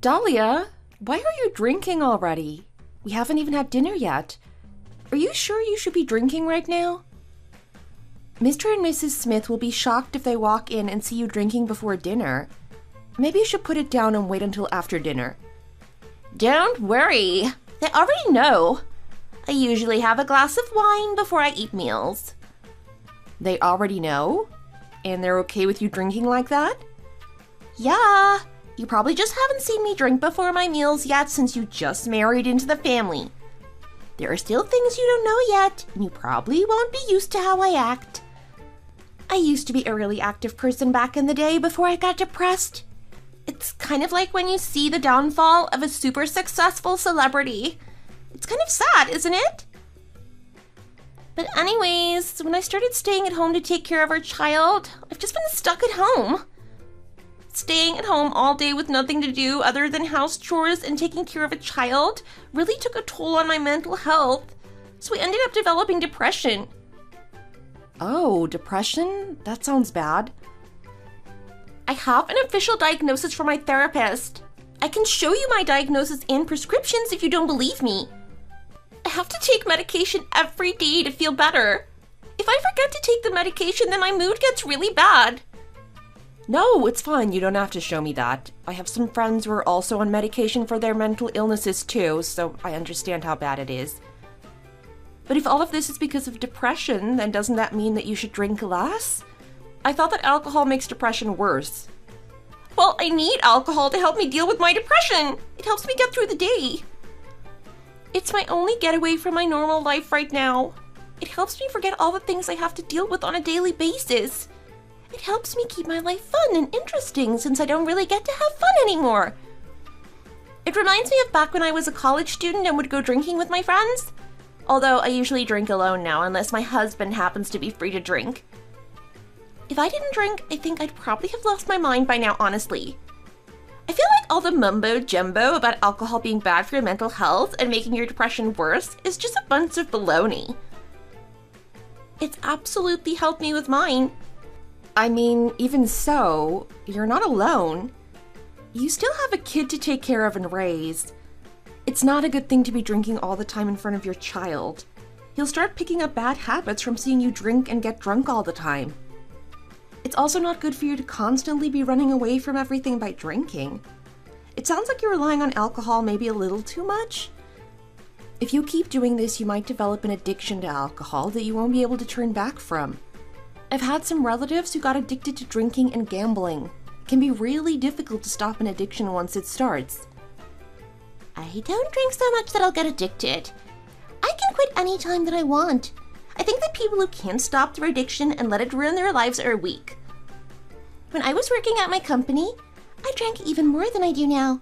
Dalia, why are you drinking already? We haven't even had dinner yet. Are you sure you should be drinking right now? Mr. and Mrs. Smith will be shocked if they walk in and see you drinking before dinner. Maybe you should put it down and wait until after dinner. Don't worry. They already know. I usually have a glass of wine before I eat meals. They already know? And they're okay with you drinking like that? Yeah. You probably just haven't seen me drink before my meals yet since you just married into the family. There are still things you don't know yet, and you probably won't be used to how I act. I used to be a really active person back in the day before I got depressed. It's kind of like when you see the downfall of a super successful celebrity. It's kind of sad, isn't it? But anyways, when I started staying at home to take care of our child, I've just been stuck at home. Staying at home all day with nothing to do other than house chores and taking care of a child really took a toll on my mental health, so I ended up developing depression. Oh, depression? That sounds bad. I have an official diagnosis from my therapist. I can show you my diagnosis and prescriptions if you don't believe me. I have to take medication every day to feel better. If I forget to take the medication, then my mood gets really bad. No, it's fine. You don't have to show me that. I have some friends who are also on medication for their mental illnesses too, so I understand how bad it is. But if all of this is because of depression, then doesn't that mean that you should drink less? I thought that alcohol makes depression worse. Well, I need alcohol to help me deal with my depression. It helps me get through the day. It's my only getaway from my normal life right now. It helps me forget all the things I have to deal with on a daily basis. It helps me keep my life fun and interesting since I don't really get to have fun anymore. It reminds me of back when I was a college student and would go drinking with my friends. Although I usually drink alone now unless my husband happens to be free to drink. If I didn't drink, I think I'd probably have lost my mind by now, honestly. I feel like all the mumbo-jumbo about alcohol being bad for your mental health and making your depression worse is just a bunch of baloney. It's absolutely helped me with mine. I mean, even so, you're not alone. You still have a kid to take care of and raise. It's not a good thing to be drinking all the time in front of your child. He'll start picking up bad habits from seeing you drink and get drunk all the time. It's also not good for you to constantly be running away from everything by drinking. It sounds like you're relying on alcohol maybe a little too much. If you keep doing this, you might develop an addiction to alcohol that you won't be able to turn back from. I've had some relatives who got addicted to drinking and gambling. It can be really difficult to stop an addiction once it starts. I don't drink so much that I'll get addicted. I can quit any time that I want. I think that people who can't stop their addiction and let it ruin their lives are weak. When I was working at my company, I drank even more than I do now.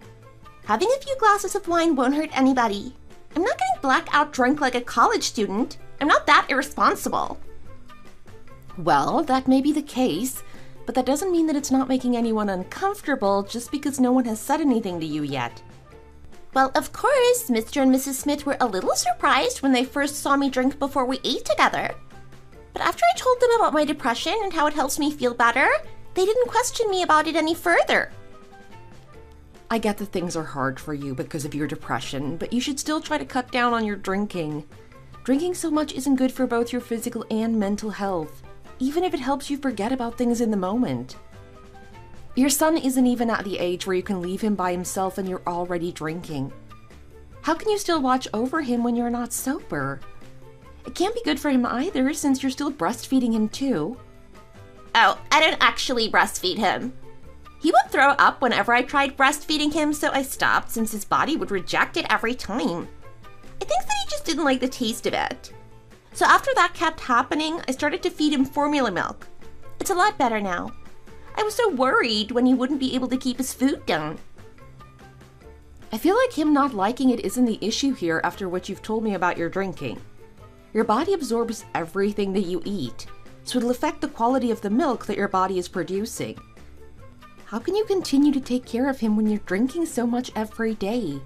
Having a few glasses of wine won't hurt anybody. I'm not getting blackout drunk like a college student. I'm not that irresponsible. Well, that may be the case, but that doesn't mean that it's not making anyone uncomfortable just because no one has said anything to you yet. Well, of course, Mr. and Mrs. Smith were a little surprised when they first saw me drink before we ate together. But after I told them about my depression and how it helps me feel better, they didn't question me about it any further. I get that things are hard for you because of your depression, but you should still try to cut down on your drinking. Drinking so much isn't good for both your physical and mental health, even if it helps you forget about things in the moment. Your son isn't even at the age where you can leave him by himself and you're already drinking. How can you still watch over him when you're not sober? It can't be good for him either, since you're still breastfeeding him too. Oh, I don't actually breastfeed him. He would throw up whenever I tried breastfeeding him, so I stopped since his body would reject it every time. I think that he just didn't like the taste of it. So after that kept happening, I started to feed him formula milk. It's a lot better now. I was so worried when he wouldn't be able to keep his food down. I feel like him not liking it isn't the issue here after what you've told me about your drinking. Your body absorbs everything that you eat, so it'll affect the quality of the milk that your body is producing. How can you continue to take care of him when you're drinking so much every day?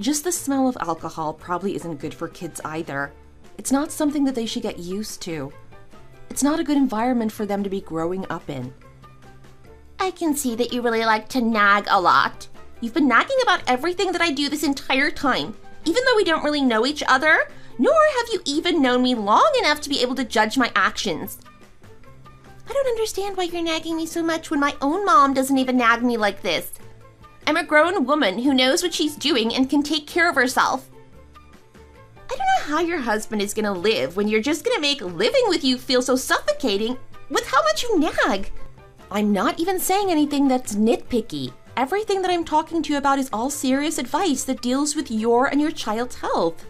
Just the smell of alcohol probably isn't good for kids either. It's not something that they should get used to. It's not a good environment for them to be growing up in. I can see that you really like to nag a lot. You've been nagging about everything that I do this entire time, even though we don't really know each other, nor have you even known me long enough to be able to judge my actions. I don't understand why you're nagging me so much when my own mom doesn't even nag me like this. I'm a grown woman who knows what she's doing and can take care of herself. I don't know how your husband is gonna live when you're just gonna make living with you feel so suffocating with how much you nag. I'm not even saying anything that's nitpicky. Everything that I'm talking to you about is all serious advice that deals with your and your child's health.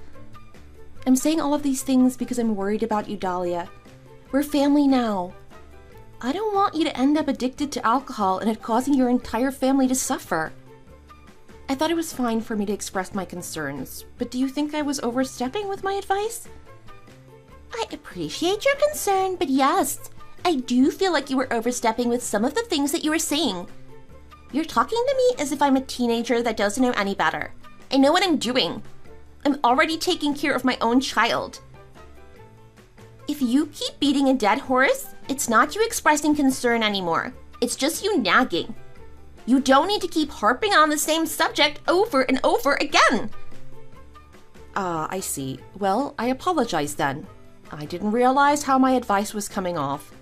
I'm saying all of these things because I'm worried about you, Dalia. We're family now. I don't want you to end up addicted to alcohol and it causing your entire family to suffer. I thought it was fine for me to express my concerns, but do you think I was overstepping with my advice? I appreciate your concern, but yes, I do feel like you were overstepping with some of the things that you were saying. You're talking to me as if I'm a teenager that doesn't know any better. I know what I'm doing. I'm already taking care of my own child. If you keep beating a dead horse, it's not you expressing concern anymore. It's just you nagging. You don't need to keep harping on the same subject over and over again. I see. Well, I apologize then. I didn't realize how my advice was coming off.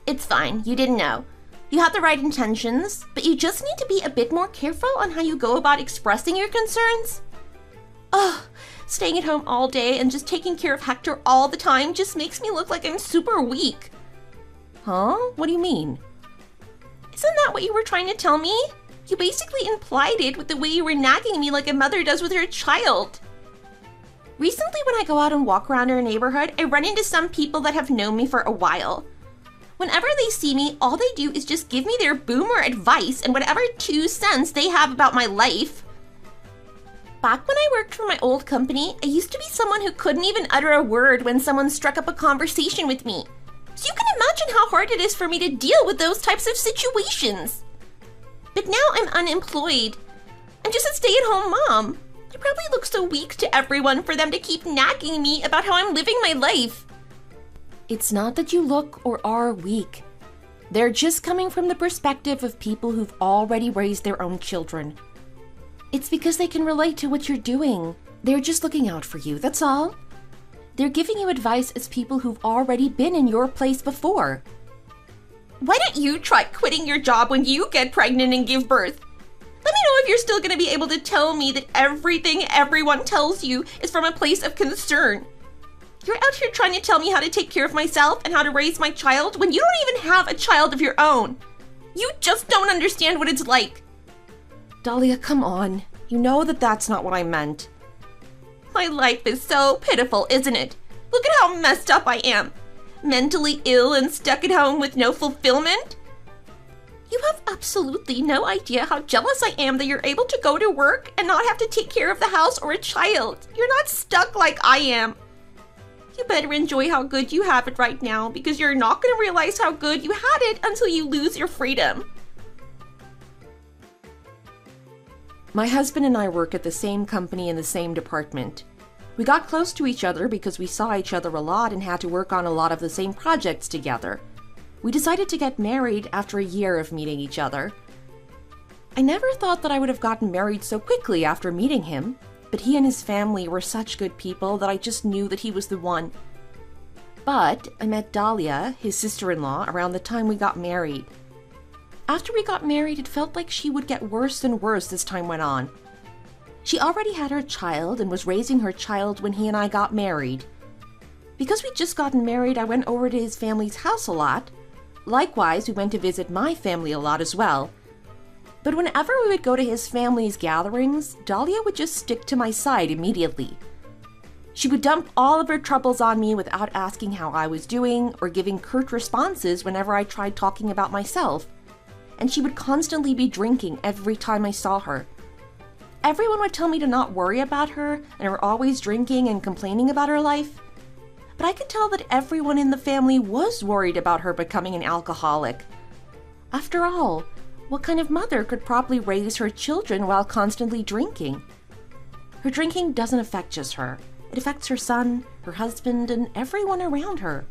It's fine, you didn't know. You have the right intentions, but you just need to be a bit more careful on how you go about expressing your concerns. Ugh, staying at home all day and just taking care of Hector all the time just makes me look like I'm super weak. Huh? What do you mean? Isn't that what you were trying to tell me? You basically implied it with the way you were nagging me like a mother does with her child. Recently, when I go out and walk around our neighborhood, I run into some people that have known me for a while. Whenever they see me, all they do is just give me their boomer advice and whatever 2 cents they have about my life. Back when I worked for my old company, I used to be someone who couldn't even utter a word when someone struck up a conversation with me. So you can imagine how hard it is for me to deal with those types of situations. But now I'm unemployed. I'm just a stay-at-home mom. I probably look so weak to everyone for them to keep nagging me about how I'm living my life. It's not that you look or are weak. They're just coming from the perspective of people who've already raised their own children. It's because they can relate to what you're doing. They're just looking out for you, that's all. They're giving you advice as people who've already been in your place before. Why don't you try quitting your job when you get pregnant and give birth? Let me know if you're still going to be able to tell me that everything everyone tells you is from a place of concern. You're out here trying to tell me how to take care of myself and how to raise my child when you don't even have a child of your own. You just don't understand what it's like. Dalia, come on. You know that that's not what I meant. My life is so pitiful, isn't it? Look at how messed up I am. Mentally ill and stuck at home with no fulfillment. You have absolutely no idea how jealous I am that you're able to go to work and not have to take care of the house or a child. You're not stuck like I am. You better enjoy how good you have it right now because you're not going to realize how good you had it until you lose your freedom. My husband and I work at the same company in the same department. We got close to each other because we saw each other a lot and had to work on a lot of the same projects together. We decided to get married after a year of meeting each other. I never thought that I would have gotten married so quickly after meeting him, but he and his family were such good people that I just knew that he was the one. But I met Dalia, his sister-in-law, around the time we got married. After we got married, it felt like she would get worse and worse as time went on. She already had her child and was raising her child when he and I got married. Because we'd just gotten married, I went over to his family's house a lot. Likewise, we went to visit my family a lot as well. But whenever we would go to his family's gatherings, Dalia would just stick to my side immediately. She would dump all of her troubles on me without asking how I was doing or giving curt responses whenever I tried talking about myself. And she would constantly be drinking every time I saw her. Everyone would tell me to not worry about her and were always drinking and complaining about her life. But I could tell that everyone in the family was worried about her becoming an alcoholic. After all, what kind of mother could properly raise her children while constantly drinking? Her drinking doesn't affect just her. It affects her son, her husband, and everyone around her.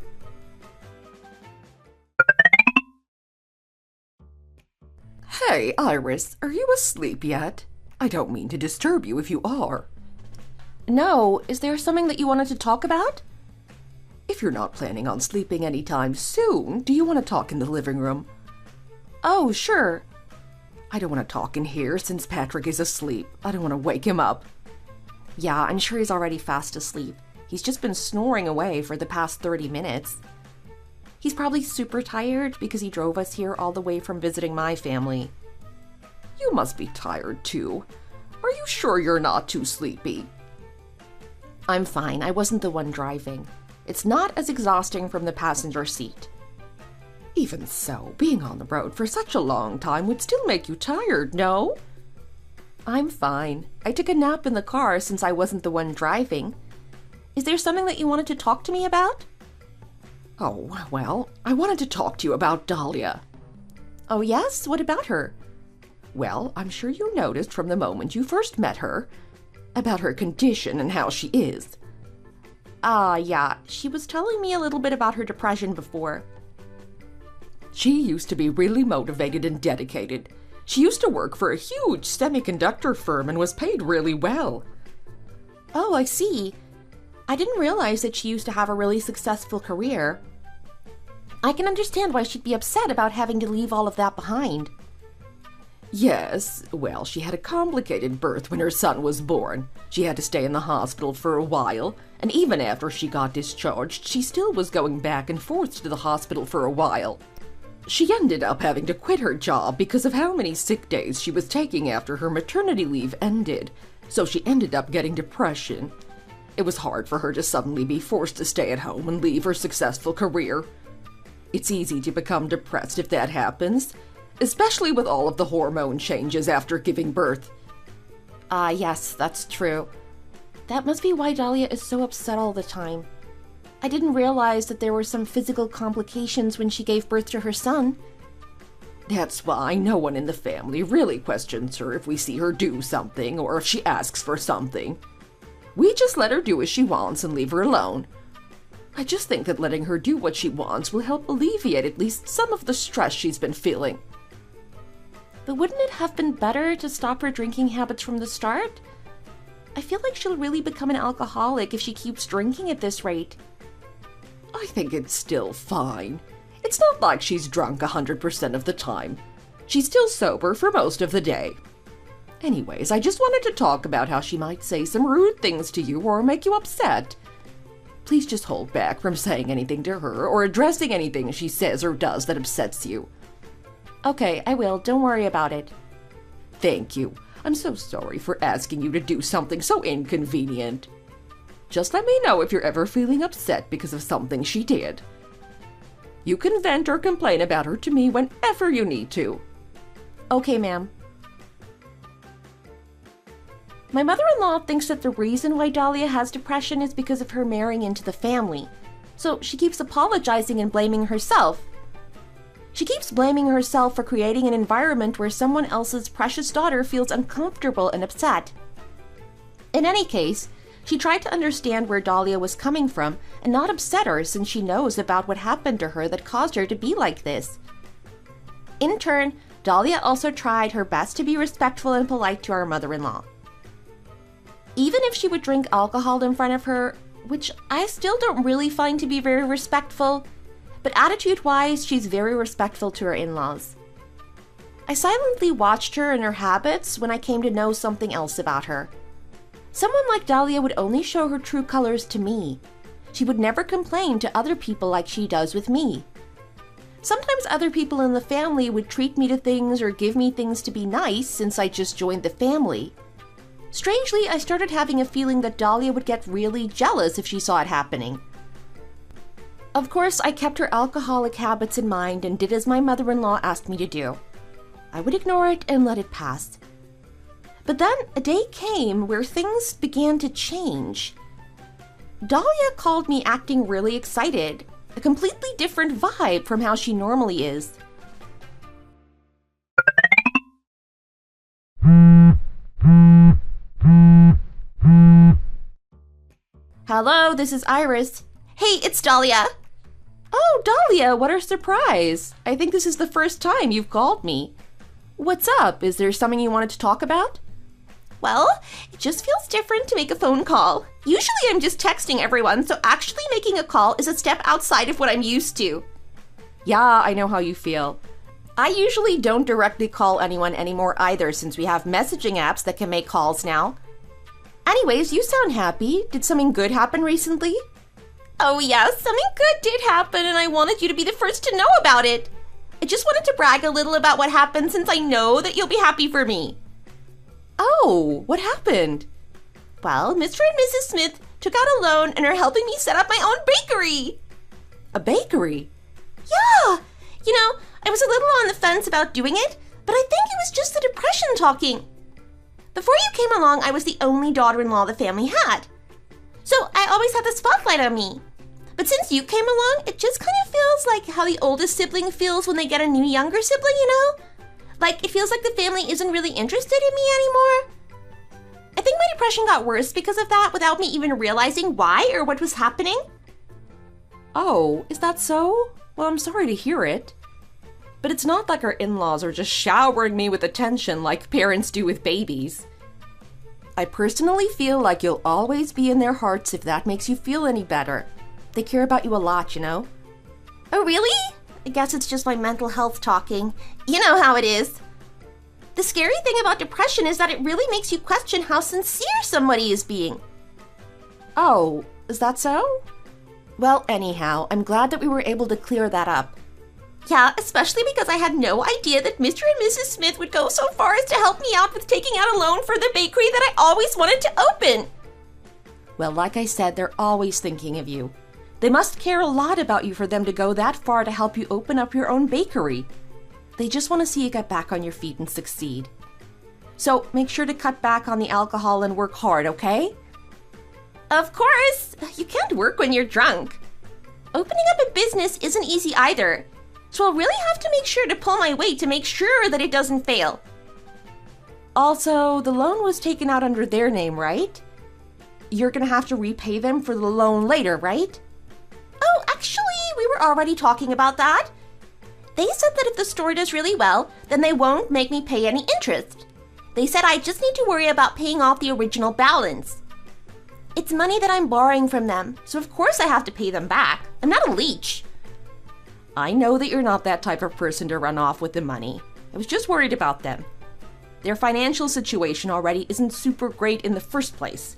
Hey, Iris, are you asleep yet? I don't mean to disturb you if you are. No, is there something that you wanted to talk about? If you're not planning on sleeping anytime soon, do you want to talk in the living room? Oh, sure. I don't want to talk in here since Patrick is asleep. I don't want to wake him up. Yeah, I'm sure he's already fast asleep. He's just been snoring away for the past 30 minutes. He's probably super tired because he drove us here all the way from visiting my family. You must be tired too. Are you sure you're not too sleepy? I'm fine. I wasn't the one driving. It's not as exhausting from the passenger seat. Even so, being on the road for such a long time would still make you tired, no? I'm fine. I took a nap in the car since I wasn't the one driving. Is there something that you wanted to talk to me about? Oh, well, I wanted to talk to you about Dalia. Oh, yes? What about her? Well, I'm sure you noticed from the moment you first met her about her condition and how she is. Yeah. She was telling me a little bit about her depression before. She used to be really motivated and dedicated. She used to work for a huge semiconductor firm and was paid really well. Oh, I see. I didn't realize that she used to have a really successful career. I can understand why she'd be upset about having to leave all of that behind. Yes, well, she had a complicated birth when her son was born. She had to stay in the hospital for a while, and even after she got discharged, she still was going back and forth to the hospital for a while. She ended up having to quit her job because of how many sick days she was taking after her maternity leave ended, so she ended up getting depression. It was hard for her to suddenly be forced to stay at home and leave her successful career. It's easy to become depressed if that happens, especially with all of the hormone changes after giving birth. Yes, that's true. That must be why Dalia is so upset all the time. I didn't realize that there were some physical complications when she gave birth to her son. That's why no one in the family really questions her if we see her do something or if she asks for something. We just let her do as she wants and leave her alone. I just think that letting her do what she wants will help alleviate at least some of the stress she's been feeling. But wouldn't it have been better to stop her drinking habits from the start? I feel like she'll really become an alcoholic if she keeps drinking at this rate. I think it's still fine. It's not like she's drunk 100% of the time. She's still sober for most of the day. Anyways, I just wanted to talk about how she might say some rude things to you or make you upset. Please just hold back from saying anything to her or addressing anything she says or does that upsets you. Okay, I will. Don't worry about it. Thank you. I'm so sorry for asking you to do something so inconvenient. Just let me know if you're ever feeling upset because of something she did. You can vent or complain about her to me whenever you need to. Okay, ma'am. My mother-in-law thinks that the reason why Dalia has depression is because of her marrying into the family. So she keeps apologizing and blaming herself. She keeps blaming herself for creating an environment where someone else's precious daughter feels uncomfortable and upset. In any case, she tried to understand where Dalia was coming from and not upset her since she knows about what happened to her that caused her to be like this. In turn, Dalia also tried her best to be respectful and polite to our mother-in-law. Even if she would drink alcohol in front of her, which I still don't really find to be very respectful, but attitude-wise, she's very respectful to her in-laws. I silently watched her and her habits when I came to know something else about her. Someone like Dalia would only show her true colors to me. She would never complain to other people like she does with me. Sometimes other people in the family would treat me to things or give me things to be nice since I just joined the family. Strangely, I started having a feeling that Dalia would get really jealous if she saw it happening. Of course, I kept her alcoholic habits in mind and did as my mother-in-law asked me to do. I would ignore it and let it pass. But then a day came where things began to change. Dalia called me acting really excited, a completely different vibe from how she normally is. Hello, this is Iris. Hey, it's Dalia. Oh, Dalia, what a surprise. I think this is the first time you've called me. What's up? Is there something you wanted to talk about? Well, it just feels different to make a phone call. Usually I'm just texting everyone, so actually making a call is a step outside of what I'm used to. Yeah, I know how you feel. I usually don't directly call anyone anymore either, since we have messaging apps that can make calls now. Anyways, you sound happy. Did something good happen recently? Oh yes, something good did happen and I wanted you to be the first to know about it. I just wanted to brag a little about what happened since I know that you'll be happy for me. Oh, what happened? Well, Mr. and Mrs. Smith took out a loan and are helping me set up my own bakery. A bakery? Yeah! You know, I was a little on the fence about doing it, but I think it was just the depression talking. Before you came along, I was the only daughter-in-law the family had. So I always had the spotlight on me. But since you came along, it just kind of feels like how the oldest sibling feels when they get a new younger sibling, you know? Like, it feels like the family isn't really interested in me anymore. I think my depression got worse because of that without me even realizing why or what was happening. Oh, is that so? Well, I'm sorry to hear it. But it's not like our in-laws are just showering me with attention like parents do with babies. I personally feel like you'll always be in their hearts if that makes you feel any better. They care about you a lot, you know? Oh, really? I guess it's just my mental health talking. You know how it is. The scary thing about depression is that it really makes you question how sincere somebody is being. Oh, is that so? Well, anyhow, I'm glad that we were able to clear that up. Yeah, especially because I had no idea that Mr. and Mrs. Smith would go so far as to help me out with taking out a loan for the bakery that I always wanted to open. Well, like I said, they're always thinking of you. They must care a lot about you for them to go that far to help you open up your own bakery. They just want to see you get back on your feet and succeed. So make sure to cut back on the alcohol and work hard, okay? Of course! You can't work when you're drunk. Opening up a business isn't easy either, so I'll really have to make sure to pull my weight to make sure that it doesn't fail. Also, the loan was taken out under their name, right? You're gonna have to repay them for the loan later, right? Oh, actually, we were already talking about that. They said that if the store does really well, then they won't make me pay any interest. They said I just need to worry about paying off the original balance. It's money that I'm borrowing from them, so of course I have to pay them back. I'm not a leech. I know that you're not that type of person to run off with the money. I was just worried about them. Their financial situation already isn't super great in the first place.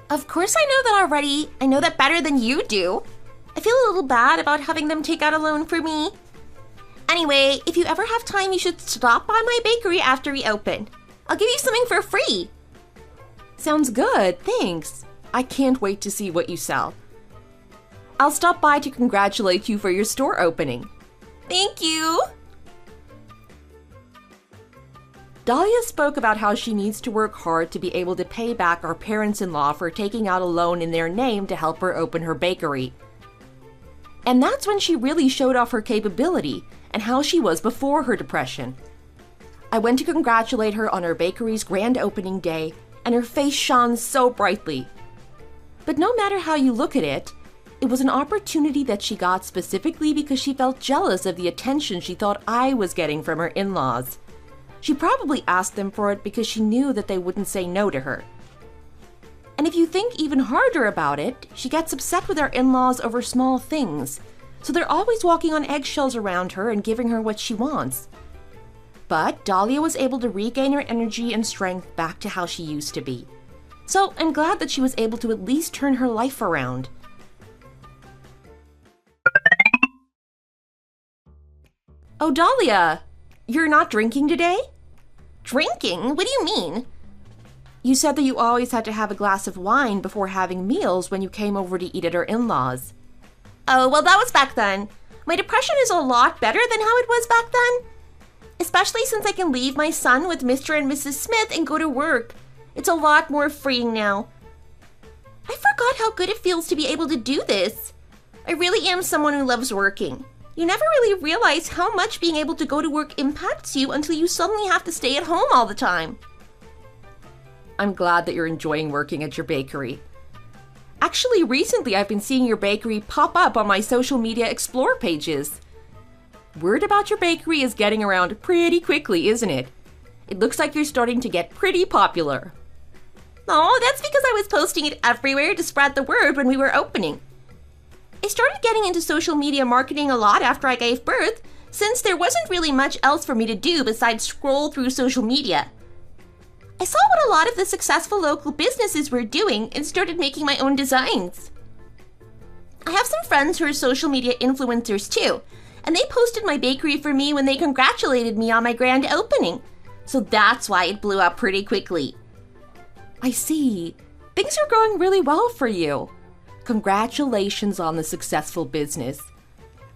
Of course I know that already. I know that better than you do. I feel a little bad about having them take out a loan for me. Anyway, if you ever have time, you should stop by my bakery after we open. I'll give you something for free. Sounds good, thanks. I can't wait to see what you sell. I'll stop by to congratulate you for your store opening. Thank you. Dalia spoke about how she needs to work hard to be able to pay back our parents-in-law for taking out a loan in their name to help her open her bakery. And that's when she really showed off her capability and how she was before her depression. I went to congratulate her on her bakery's grand opening day, and her face shone so brightly. But no matter how you look at it, it was an opportunity that she got specifically because she felt jealous of the attention she thought I was getting from her in-laws. She probably asked them for it because she knew that they wouldn't say no to her. And if you think even harder about it, she gets upset with her in-laws over small things, so they're always walking on eggshells around her and giving her what she wants. But Dalia was able to regain her energy and strength back to how she used to be. So I'm glad that she was able to at least turn her life around. Oh, Dalia, you're not drinking today? Drinking? What do you mean? You said that you always had to have a glass of wine before having meals when you came over to eat at our in-laws. Oh, well, that was back then. My depression is a lot better than how it was back then. Especially since I can leave my son with Mr. and Mrs. Smith and go to work. It's a lot more freeing now. I forgot how good it feels to be able to do this. I really am someone who loves working. You never really realize how much being able to go to work impacts you until you suddenly have to stay at home all the time. I'm glad that you're enjoying working at your bakery. Actually, recently I've been seeing your bakery pop up on my social media explore pages. Word about your bakery is getting around pretty quickly, isn't it? It looks like you're starting to get pretty popular. Oh, that's because I was posting it everywhere to spread the word when we were opening. I started getting into social media marketing a lot after I gave birth, since there wasn't really much else for me to do besides scroll through social media. I saw what a lot of the successful local businesses were doing and started making my own designs. I have some friends who are social media influencers too, and they posted my bakery for me when they congratulated me on my grand opening. So that's why it blew up pretty quickly. I see. Things are going really well for you. Congratulations on the successful business.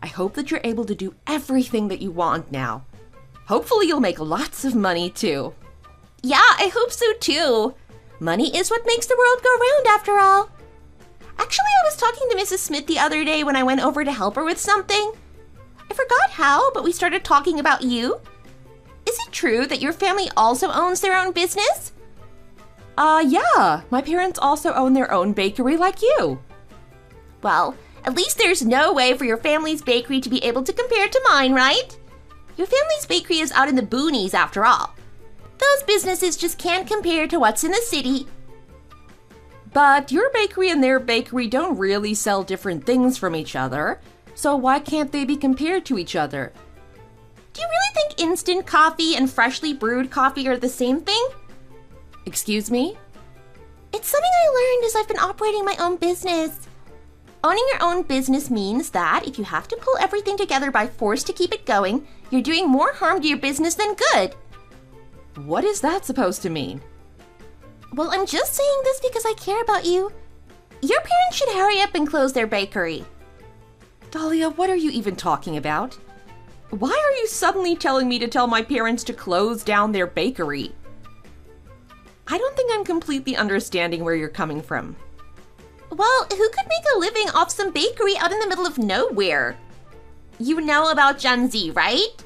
I hope that you're able to do everything that you want now. Hopefully you'll make lots of money too. Yeah, I hope so too. Money is what makes the world go round after all. Actually, I was talking to Mrs. Smith the other day when I went over to help her with something. I forgot how, but we started talking about you. Is it true that your family also owns their own business? Yeah. My parents also own their own bakery like you. Well, at least there's no way for your family's bakery to be able to compare to mine, right? Your family's bakery is out in the boonies after all. Those businesses just can't compare to what's in the city. But your bakery and their bakery don't really sell different things from each other, so why can't they be compared to each other? Do you really think instant coffee and freshly brewed coffee are the same thing? Excuse me? It's something I learned as I've been operating my own business. Owning your own business means that if you have to pull everything together by force to keep it going, you're doing more harm to your business than good. What is that supposed to mean? Well, I'm just saying this because I care about you. Your parents should hurry up and close their bakery. Dalia, what are you even talking about? Why are you suddenly telling me to tell my parents to close down their bakery? I don't think I'm completely understanding where you're coming from. Well, who could make a living off some bakery out in the middle of nowhere? You know about Gen Z, right?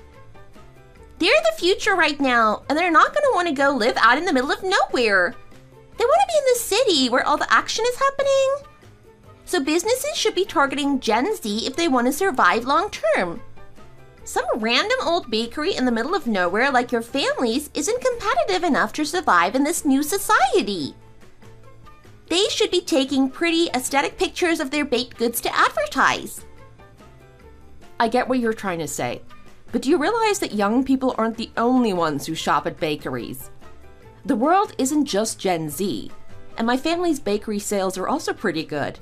They're the future right now, and they're not going to want to go live out in the middle of nowhere. They want to be in the city where all the action is happening. So businesses should be targeting Gen Z if they want to survive long term. Some random old bakery in the middle of nowhere like your family's isn't competitive enough to survive in this new society. They should be taking pretty aesthetic pictures of their baked goods to advertise. I get what you're trying to say, but do you realize that young people aren't the only ones who shop at bakeries? The world isn't just Gen Z, and my family's bakery sales are also pretty good.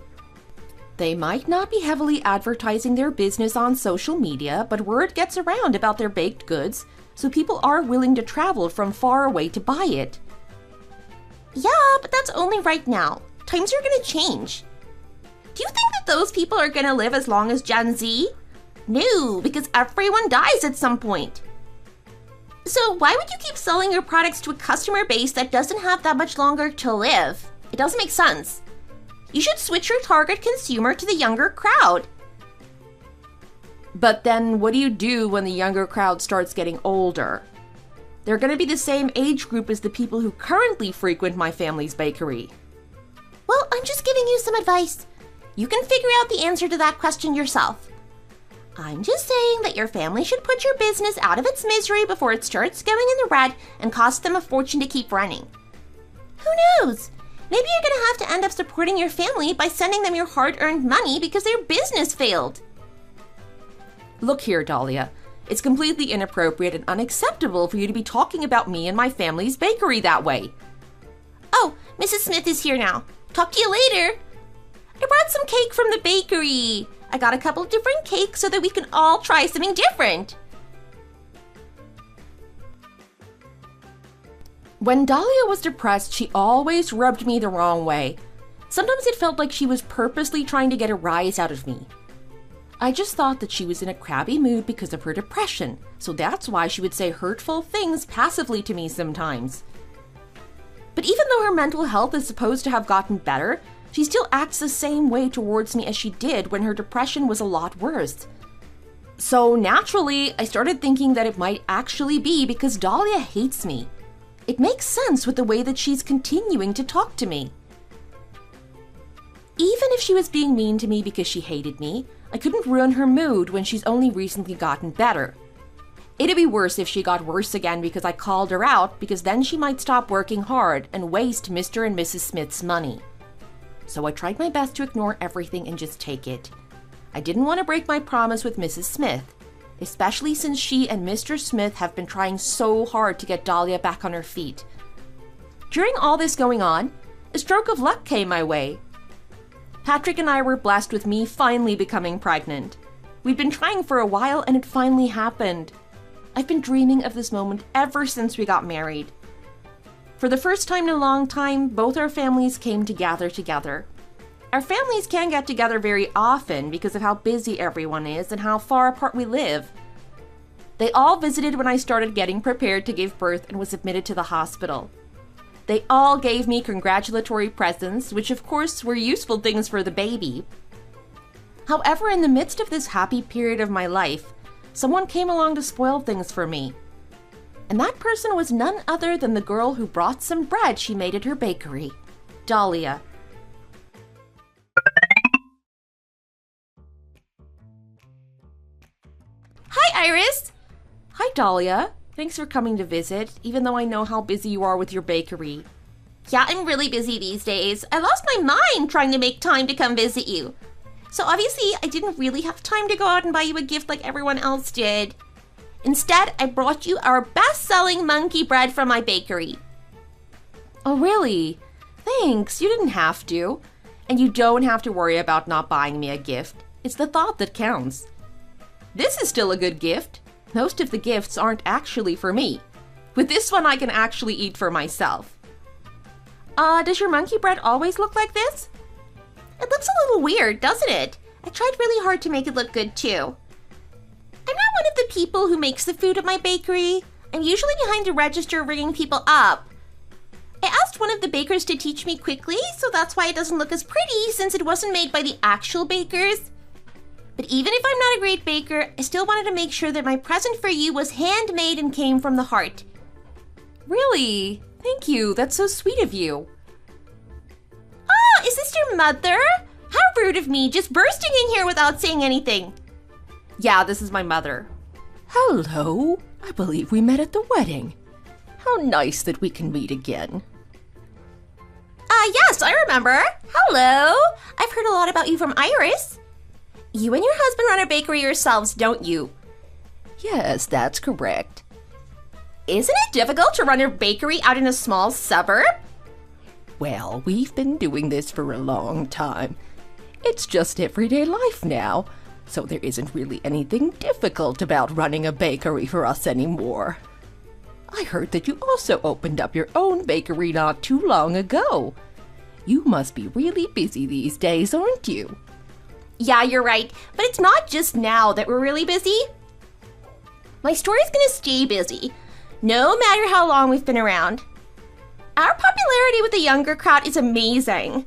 They might not be heavily advertising their business on social media, but word gets around about their baked goods, so people are willing to travel from far away to buy it. Yeah, but that's only right now. Times are gonna change. Do you think that those people are gonna live as long as Gen Z? No, because everyone dies at some point. So why would you keep selling your products to a customer base that doesn't have that much longer to live? It doesn't make sense. You should switch your target consumer to the younger crowd. But then what do you do when the younger crowd starts getting older? They're going to be the same age group as the people who currently frequent my family's bakery. Well, I'm just giving you some advice. You can figure out the answer to that question yourself. I'm just saying that your family should put your business out of its misery before it starts going in the red and costs them a fortune to keep running. Who knows? Maybe you're gonna have to end up supporting your family by sending them your hard-earned money because their business failed. Look here, Dalia. It's completely inappropriate and unacceptable for you to be talking about me and my family's bakery that way. Oh, Mrs. Smith is here now. Talk to you later. I brought some cake from the bakery. I got a couple of different cakes so that we can all try something different. When Dalia was depressed, she always rubbed me the wrong way. Sometimes it felt like she was purposely trying to get a rise out of me. I just thought that she was in a crabby mood because of her depression, so that's why she would say hurtful things passively to me sometimes. But even though her mental health is supposed to have gotten better, she still acts the same way towards me as she did when her depression was a lot worse. So naturally, I started thinking that it might actually be because Dalia hates me. It makes sense with the way that she's continuing to talk to me. Even if she was being mean to me because she hated me, I couldn't ruin her mood when she's only recently gotten better. It'd be worse if she got worse again because I called her out, because then she might stop working hard and waste Mr. and Mrs. Smith's money. So I tried my best to ignore everything and just take it. I didn't want to break my promise with Mrs. Smith, especially since she and Mr. Smith have been trying so hard to get Dalia back on her feet. During all this going on, a stroke of luck came my way. Patrick and I were blessed with me finally becoming pregnant. We'd been trying for a while and it finally happened. I've been dreaming of this moment ever since we got married. For the first time in a long time, both our families came to gather together. Our families can't get together very often because of how busy everyone is and how far apart we live. They all visited when I started getting prepared to give birth and was admitted to the hospital. They all gave me congratulatory presents, which of course were useful things for the baby. However, in the midst of this happy period of my life, someone came along to spoil things for me. And that person was none other than the girl who brought some bread she made at her bakery, Dalia. Hi, Iris! Hi, Dalia. Thanks for coming to visit, even though I know how busy you are with your bakery. Yeah, I'm really busy these days. I lost my mind trying to make time to come visit you. So obviously, I didn't really have time to go out and buy you a gift like everyone else did. Instead, I brought you our best-selling monkey bread from my bakery. Oh, really? Thanks, you didn't have to. And you don't have to worry about not buying me a gift. It's the thought that counts. This is still a good gift. Most of the gifts aren't actually for me. With this one, I can actually eat for myself. Does your monkey bread always look like this? It looks a little weird, doesn't it? I tried really hard to make it look good, too. I'm not one of the people who makes the food at my bakery. I'm usually behind the register ringing people up. I asked one of the bakers to teach me quickly, so that's why it doesn't look as pretty since it wasn't made by the actual bakers. But even if I'm not a great baker, I still wanted to make sure that my present for you was handmade and came from the heart. Really? Thank you. That's so sweet of you. Oh, is this your mother? How rude of me, just bursting in here without saying anything. Yeah, this is my mother. Hello. I believe we met at the wedding. How nice that we can meet again. Yes, I remember. Hello. I've heard a lot about you from Iris. You and your husband run a bakery yourselves, don't you? Yes, that's correct. Isn't it difficult to run a bakery out in a small suburb? Well, we've been doing this for a long time. It's just everyday life now, so there isn't really anything difficult about running a bakery for us anymore. I heard that you also opened up your own bakery not too long ago. You must be really busy these days, aren't you? Yeah, you're right, but it's not just now that we're really busy. My story's gonna stay busy, no matter how long we've been around. Our popularity with the younger crowd is amazing.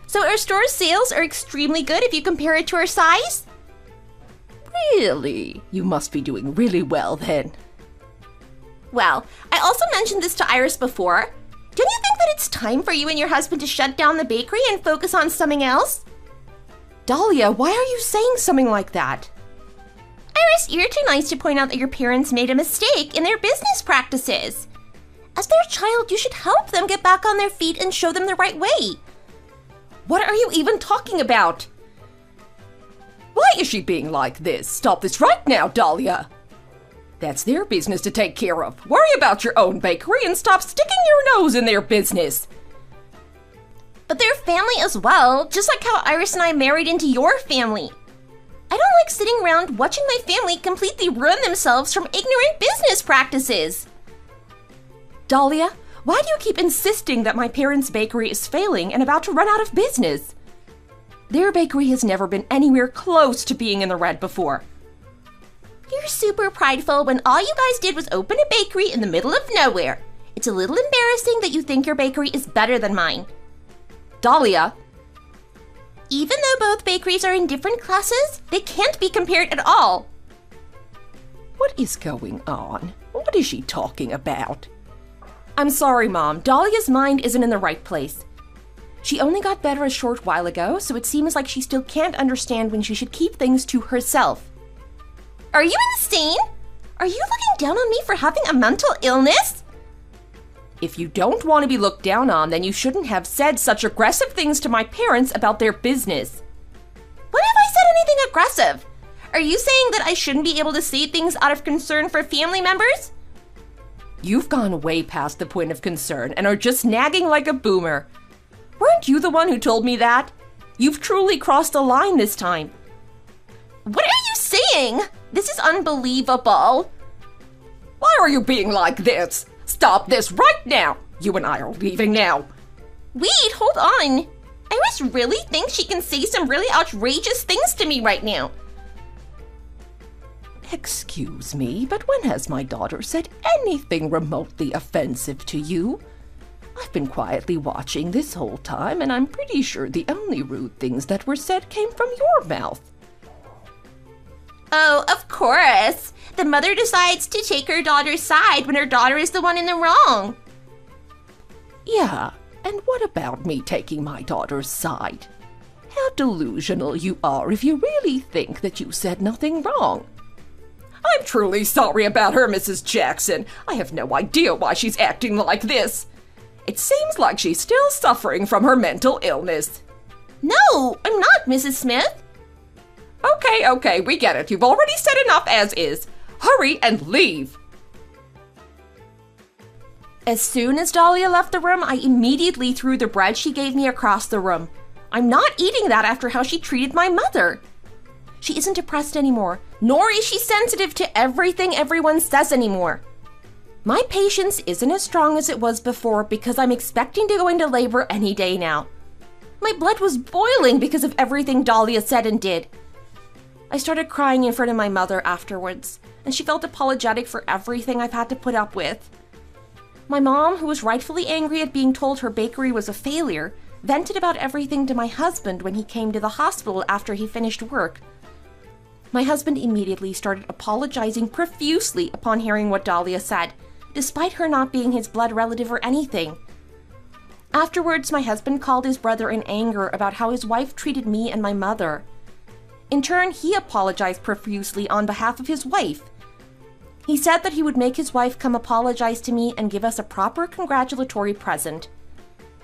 So our store's sales are extremely good if you compare it to our size. Really? You must be doing really well then. Well, I also mentioned this to Iris before. Don't you think that it's time for you and your husband to shut down the bakery and focus on something else? Dalia, why are you saying something like that? Iris, you're too nice to point out that your parents made a mistake in their business practices. As their child, you should help them get back on their feet and show them the right way. What are you even talking about? Why is she being like this? Stop this right now, Dalia. That's their business to take care of. Worry about your own bakery and stop sticking your nose in their business. But they're family as well, just like how Iris and I married into your family. I don't like sitting around watching my family completely ruin themselves from ignorant business practices. Dalia, why do you keep insisting that my parents' bakery is failing and about to run out of business? Their bakery has never been anywhere close to being in the red before. You're super prideful when all you guys did was open a bakery in the middle of nowhere. It's a little embarrassing that you think your bakery is better than mine. Dalia. Even though both bakeries are in different classes, they can't be compared at all. What is going on? What is she talking about? I'm sorry, Mom. Dalia's mind isn't in the right place. She only got better a short while ago, so it seems like she still can't understand when she should keep things to herself. Are you insane? Are you looking down on me for having a mental illness? If you don't want to be looked down on, then you shouldn't have said such aggressive things to my parents about their business. When have I said anything aggressive? Are you saying that I shouldn't be able to say things out of concern for family members? You've gone way past the point of concern and are just nagging like a boomer. Weren't you the one who told me that? You've truly crossed the line this time. What are you saying? This is unbelievable. Why are you being like this? Stop this right now! You and I are leaving now. Wait, hold on. Iris really thinks she can say some really outrageous things to me right now. Excuse me, but when has my daughter said anything remotely offensive to you? I've been quietly watching this whole time, and I'm pretty sure the only rude things that were said came from your mouth. Oh, of course. The mother decides to take her daughter's side when her daughter is the one in the wrong. Yeah, and what about me taking my daughter's side? How delusional you are if you really think that you said nothing wrong. I'm truly sorry about her, Mrs. Jackson. I have no idea why she's acting like this. It seems like she's still suffering from her mental illness. No, I'm not, Mrs. Smith. Okay, we get it. You've already said enough as is. Hurry and leave. As soon as Dalia left the room, I immediately threw the bread she gave me across the room. I'm not eating that after how she treated my mother. She isn't depressed anymore, nor is she sensitive to everything everyone says anymore. My patience isn't as strong as it was before because I'm expecting to go into labor any day now. My blood was boiling because of everything Dalia said and did. I started crying in front of my mother afterwards, and she felt apologetic for everything I've had to put up with. My mom, who was rightfully angry at being told her bakery was a failure, vented about everything to my husband when he came to the hospital after he finished work. My husband immediately started apologizing profusely upon hearing what Dalia said, despite her not being his blood relative or anything. Afterwards, my husband called his brother in anger about how his wife treated me and my mother. In turn, he apologized profusely on behalf of his wife. He said that he would make his wife come apologize to me and give us a proper congratulatory present.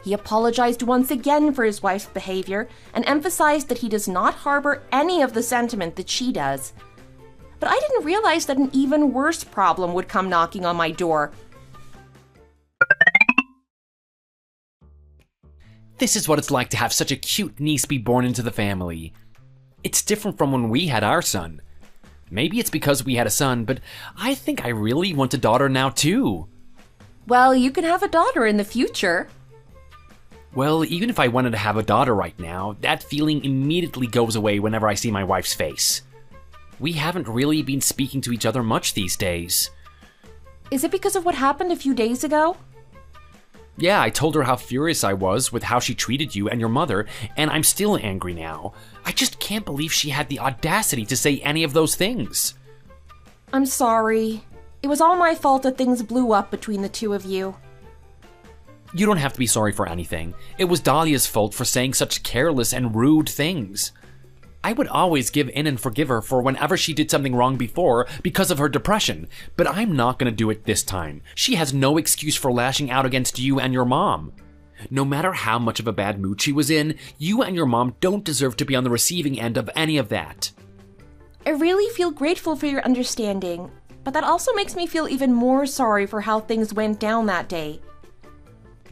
He apologized once again for his wife's behavior and emphasized that he does not harbor any of the sentiment that she does. But I didn't realize that an even worse problem would come knocking on my door. This is what it's like to have such a cute niece be born into the family. It's different from when we had our son. Maybe it's because we had a son, but I think I really want a daughter now too. Well, you can have a daughter in the future. Well, even if I wanted to have a daughter right now, that feeling immediately goes away whenever I see my wife's face. We haven't really been speaking to each other much these days. Is it because of what happened a few days ago? Yeah, I told her how furious I was with how she treated you and your mother, and I'm still angry now. I just can't believe she had the audacity to say any of those things. I'm sorry. It was all my fault that things blew up between the two of you. You don't have to be sorry for anything. It was Dalia's fault for saying such careless and rude things. I would always give in and forgive her for whenever she did something wrong before because of her depression, but I'm not going to do it this time. She has no excuse for lashing out against you and your mom. No matter how much of a bad mood she was in, you and your mom don't deserve to be on the receiving end of any of that. I really feel grateful for your understanding, but that also makes me feel even more sorry for how things went down that day.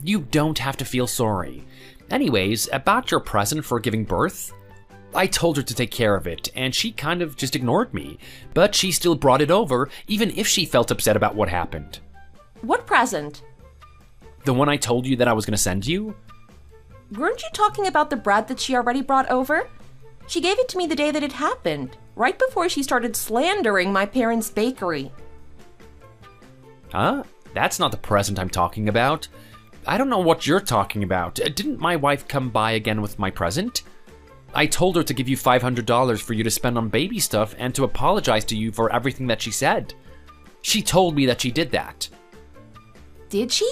You don't have to feel sorry. Anyways, about your present for giving birth, I told her to take care of it, and she kind of just ignored me, but she still brought it over, even if she felt upset about what happened. What present? The one I told you that I was going to send you? Weren't you talking about the bread that she already brought over? She gave it to me the day that it happened, right before she started slandering my parents' bakery. Huh? That's not the present I'm talking about. I don't know what you're talking about. Didn't my wife come by again with my present? I told her to give you $500 for you to spend on baby stuff and to apologize to you for everything that she said. She told me that she did that. Did she?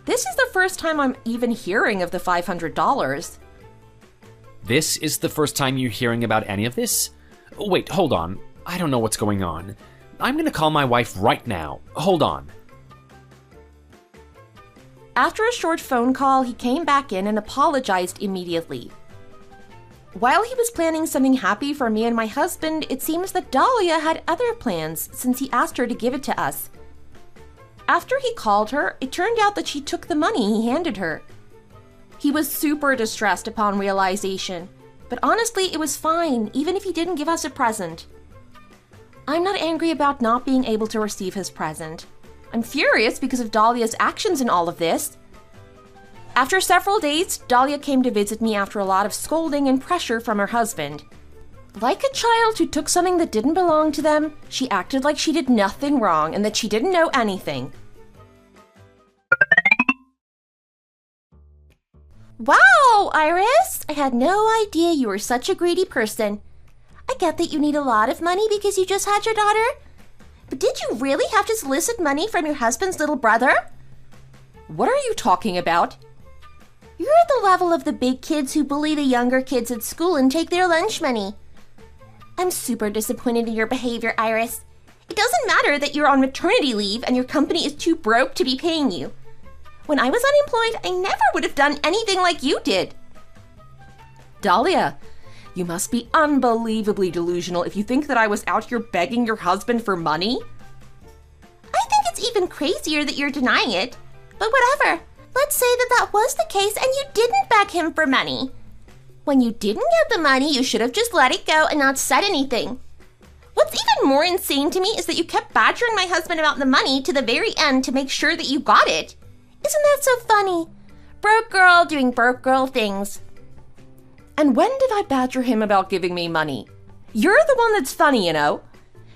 This is the first time I'm even hearing of the $500. This is the first time you're hearing about any of this? Wait, hold on. I don't know what's going on. I'm gonna call my wife right now. Hold on. After a short phone call, he came back in and apologized immediately. While he was planning something happy for me and my husband, it seems that Dalia had other plans since he asked her to give it to us. After he called her, it turned out that she took the money he handed her. He was super distressed upon realization, but honestly, it was fine, even if he didn't give us a present. I'm not angry about not being able to receive his present. I'm furious because of Dalia's actions in all of this. After several days, Dalia came to visit me after a lot of scolding and pressure from her husband. Like a child who took something that didn't belong to them, she acted like she did nothing wrong and that she didn't know anything. Wow, Iris! I had no idea you were such a greedy person. I get that you need a lot of money because you just had your daughter. But did you really have to solicit money from your husband's little brother? What are you talking about? You're at the level of the big kids who bully the younger kids at school and take their lunch money. I'm super disappointed in your behavior, Iris. It doesn't matter that you're on maternity leave and your company is too broke to be paying you. When I was unemployed, I never would have done anything like you did. Dalia, you must be unbelievably delusional if you think that I was out here begging your husband for money. I think it's even crazier that you're denying it. But whatever. Let's say that that was the case and you didn't beg him for money. When you didn't get the money, you should have just let it go and not said anything. What's even more insane to me is that you kept badgering my husband about the money to the very end to make sure that you got it. Isn't that so funny? Broke girl doing broke girl things. And when did I badger him about giving me money? You're the one that's funny, you know.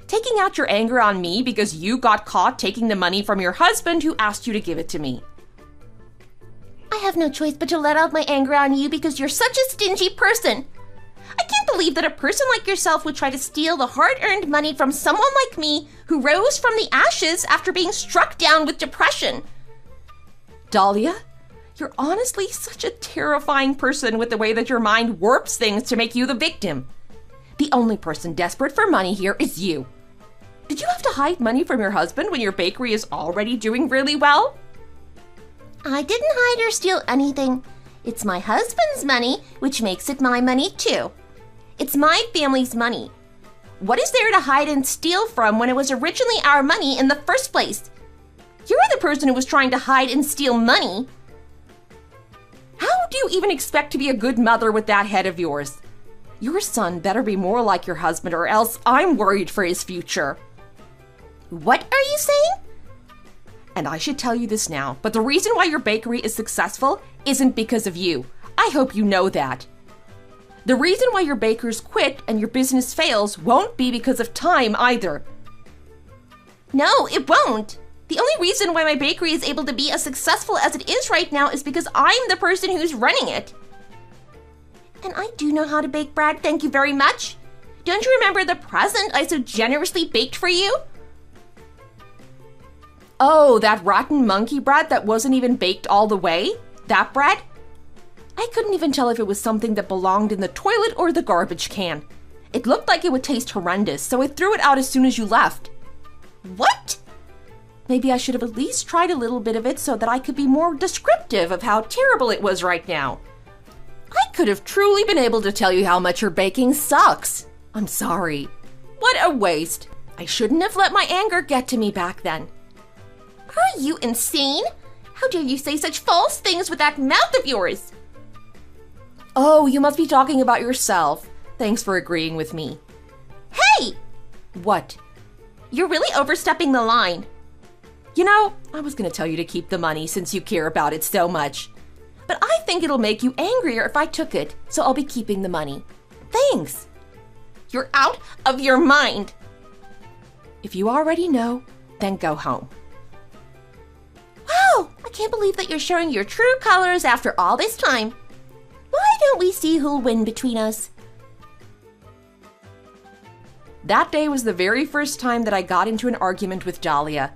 Taking out your anger on me because you got caught taking the money from your husband who asked you to give it to me. I have no choice but to let out my anger on you because you're such a stingy person. I can't believe that a person like yourself would try to steal the hard-earned money from someone like me who rose from the ashes after being struck down with depression. Dalia, you're honestly such a terrifying person with the way that your mind warps things to make you the victim. The only person desperate for money here is you. Did you have to hide money from your husband when your bakery is already doing really well? I didn't hide or steal anything. It's my husband's money, which makes it my money too. It's my family's money. What is there to hide and steal from when it was originally our money in the first place? You're the person who was trying to hide and steal money. How do you even expect to be a good mother with that head of yours? Your son better be more like your husband or else I'm worried for his future. What are you saying? And I should tell you this now, but the reason why your bakery is successful isn't because of you. I hope you know that. The reason why your bakers quit and your business fails won't be because of time either. No, it won't. The only reason why my bakery is able to be as successful as it is right now is because I'm the person who's running it. And I do know how to bake bread, thank you very much. Don't you remember the present I so generously baked for you? Oh, that rotten monkey bread that wasn't even baked all the way? That bread? I couldn't even tell if it was something that belonged in the toilet or the garbage can. It looked like it would taste horrendous, so I threw it out as soon as you left. What? Maybe I should have at least tried a little bit of it so that I could be more descriptive of how terrible it was right now. I could have truly been able to tell you how much your baking sucks. I'm sorry. What a waste. I shouldn't have let my anger get to me back then. Are you insane? How dare you say such false things with that mouth of yours? Oh, you must be talking about yourself. Thanks for agreeing with me. Hey! What? You're really overstepping the line. You know, I was going to tell you to keep the money since you care about it so much. But I think it'll make you angrier if I took it, so I'll be keeping the money. Thanks. You're out of your mind. If you already know, then go home. Wow, I can't believe that you're showing your true colors after all this time. Why don't we see who'll win between us? That day was the very first time that I got into an argument with Dalia.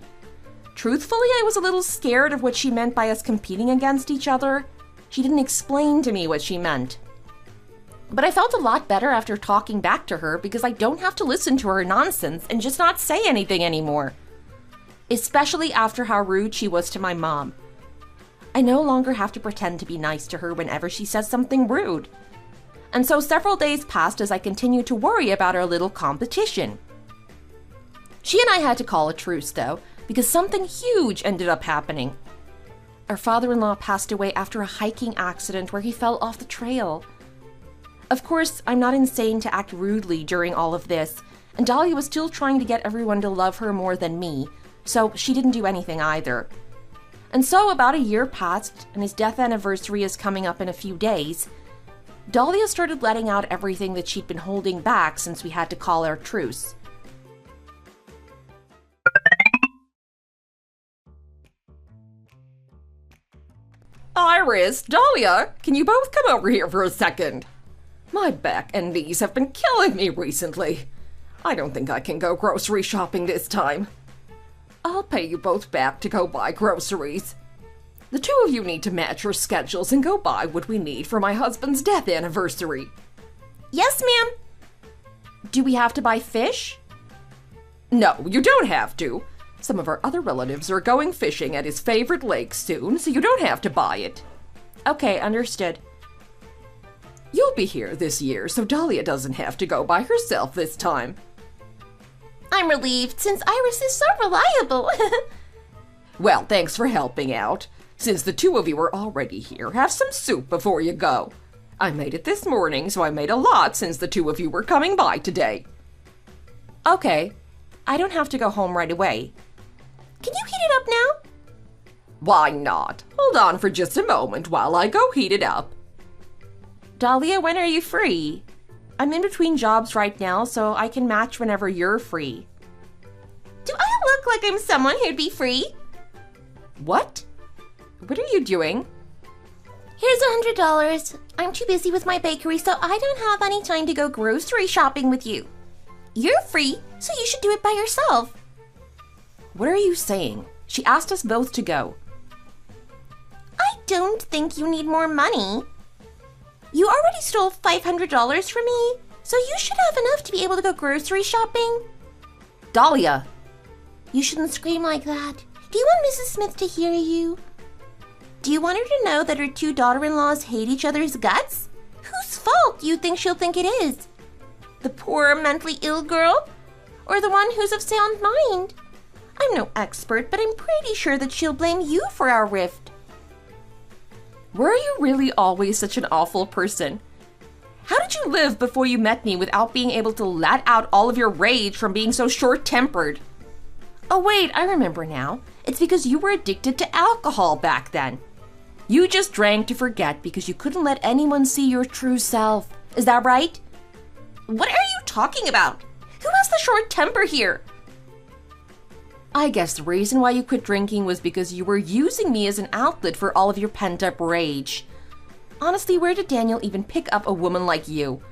Truthfully, I was a little scared of what she meant by us competing against each other. She didn't explain to me what she meant. But I felt a lot better after talking back to her because I don't have to listen to her nonsense and just not say anything anymore. Especially after how rude she was to my mom. I no longer have to pretend to be nice to her whenever she says something rude. And so several days passed as I continued to worry about our little competition. She and I had to call a truce, though, because something huge ended up happening. Our father-in-law passed away after a hiking accident where he fell off the trail. Of course, I'm not insane to act rudely during all of this, and Dalia was still trying to get everyone to love her more than me, so she didn't do anything either. And so about a year passed, and his death anniversary is coming up in a few days. Dalia started letting out everything that she'd been holding back since we had to call our truce. Iris, Dalia, can you both come over here for a second? My back and knees have been killing me recently. I don't think I can go grocery shopping this time. I'll pay you both back to go buy groceries. The two of you need to match your schedules and go buy what we need for my husband's death anniversary. Yes, ma'am. Do we have to buy fish? No, you don't have to. Some of our other relatives are going fishing at his favorite lake soon, so you don't have to buy it. Okay, understood. You'll be here this year, so Dalia doesn't have to go by herself this time. I'm relieved since Iris is so reliable. Well, thanks for helping out. Since the two of you are already here, have some soup before you go. I made it this morning, so I made a lot since the two of you were coming by today. Okay, I don't have to go home right away. Can you heat it up now? Why not? Hold on for just a moment while I go heat it up. Dalia, when are you free? I'm in between jobs right now, so I can match whenever you're free. Do I look like I'm someone who'd be free? What? What are you doing? Here's $100. I'm too busy with my bakery, so I don't have any time to go grocery shopping with you. You're free, so you should do it by yourself. What are you saying? She asked us both to go. I don't think you need more money. You already stole $500 from me, so you should have enough to be able to go grocery shopping. Dalia! You shouldn't scream like that. Do you want Mrs. Smith to hear you? Do you want her to know that her two daughter-in-laws hate each other's guts? Whose fault do you think she'll think it is? The poor mentally ill girl? Or the one who's of sound mind? I'm no expert, but I'm pretty sure that she'll blame you for our rift. Were you really always such an awful person? How did you live before you met me without being able to let out all of your rage from being so short-tempered? Oh wait, I remember now. It's because you were addicted to alcohol back then. You just drank to forget because you couldn't let anyone see your true self. Is that right? What are you talking about? Who has the short temper here? I guess the reason why you quit drinking was because you were using me as an outlet for all of your pent-up rage. Honestly, where did Daniel even pick up a woman like you?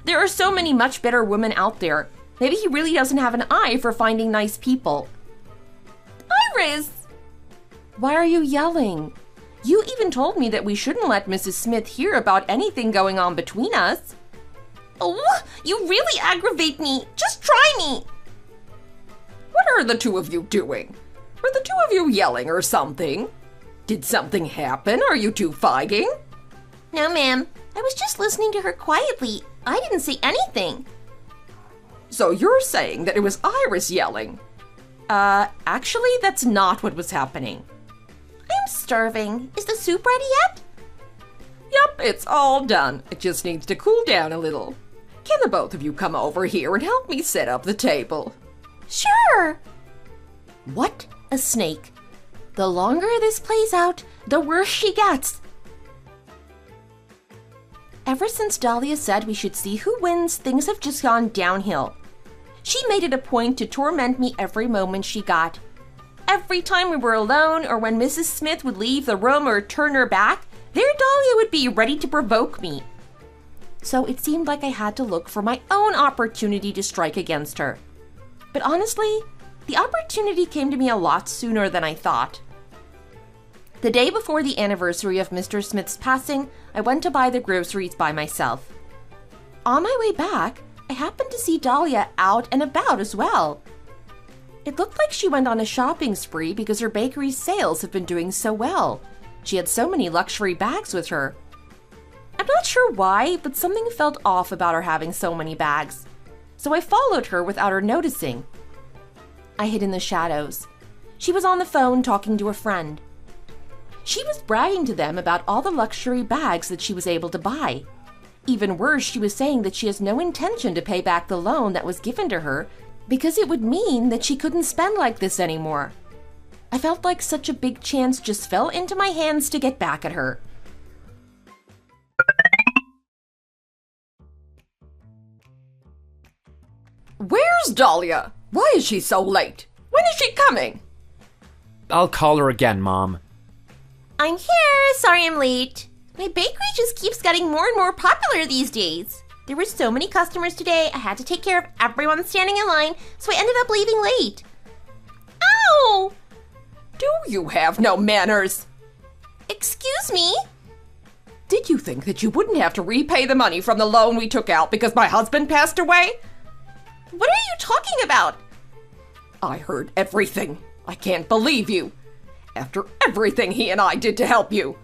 There are so many much better women out there. Maybe he really doesn't have an eye for finding nice people. Iris! Why are you yelling? You even told me that we shouldn't let Mrs. Smith hear about anything going on between us. Oh, you really aggravate me. Just try me. What are the two of you doing? Are the two of you yelling or something? Did something happen? Are you two fighting? No, ma'am. I was just listening to her quietly. I didn't say anything. So you're saying that it was Iris yelling? Actually, that's not what was happening. I'm starving. Is the soup ready yet? Yep, it's all done. It just needs to cool down a little. Can the both of you come over here and help me set up the table? Sure. What a snake. The longer this plays out, the worse she gets. Ever since Dalia said we should see who wins, things have just gone downhill. She made it a point to torment me every moment she got. Every time we were alone or when Mrs. Smith would leave the room or turn her back, there Dalia would be ready to provoke me. So it seemed like I had to look for my own opportunity to strike against her. But honestly, The opportunity came to me a lot sooner than I thought. The day before the anniversary of Mr. Smith's passing, I went to buy the groceries by myself. On my way back, I happened to see Dalia out and about as well. It looked like she went on a shopping spree because her bakery's sales have been doing so well. She had so many luxury bags with her. I'm not sure why, but something felt off about her having so many bags. So I followed her without her noticing. I hid in the shadows. She was on the phone talking to a friend. She was bragging to them about all the luxury bags that she was able to buy. Even worse, she was saying that she has no intention to pay back the loan that was given to her because it would mean that she couldn't spend like this anymore. I felt like such a big chance just fell into my hands to get back at her. Where's Dalia? Why is she so late? When is she coming? I'll call her again, Mom. I'm here. Sorry I'm late. My bakery just keeps getting more and more popular these days. There were so many customers today, I had to take care of everyone standing in line, so I ended up leaving late. Ow! Do you have no manners? Excuse me? Did you think that you wouldn't have to repay the money from the loan we took out because my husband passed away? What are you talking about? I heard everything. I can't believe you. After everything he and I did to help you.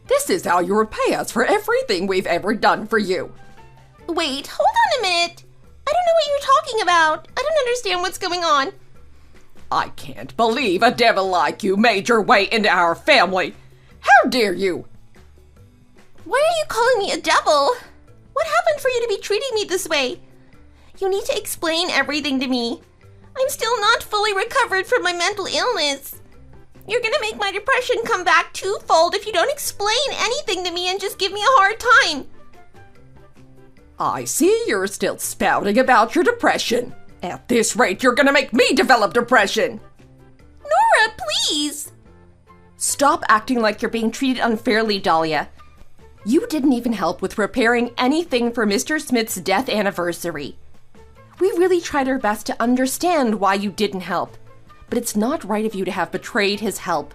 This is how you repay us for everything we've ever done for you. Wait, hold on a minute. I don't know what you're talking about. I don't understand what's going on. I can't believe a devil like you made your way into our family. How dare you? Why are you calling me a devil? What happened for you to be treating me this way? You need to explain everything to me. I'm still not fully recovered from my mental illness. You're gonna make my depression come back twofold if you don't explain anything to me and just give me a hard time. I see you're still spouting about your depression. At this rate, you're gonna make me develop depression. Nora, please. Stop acting like you're being treated unfairly, Dalia. You didn't even help with preparing anything for Mr. Smith's death anniversary. We really tried our best to understand why you didn't help, but it's not right of you to have betrayed his help.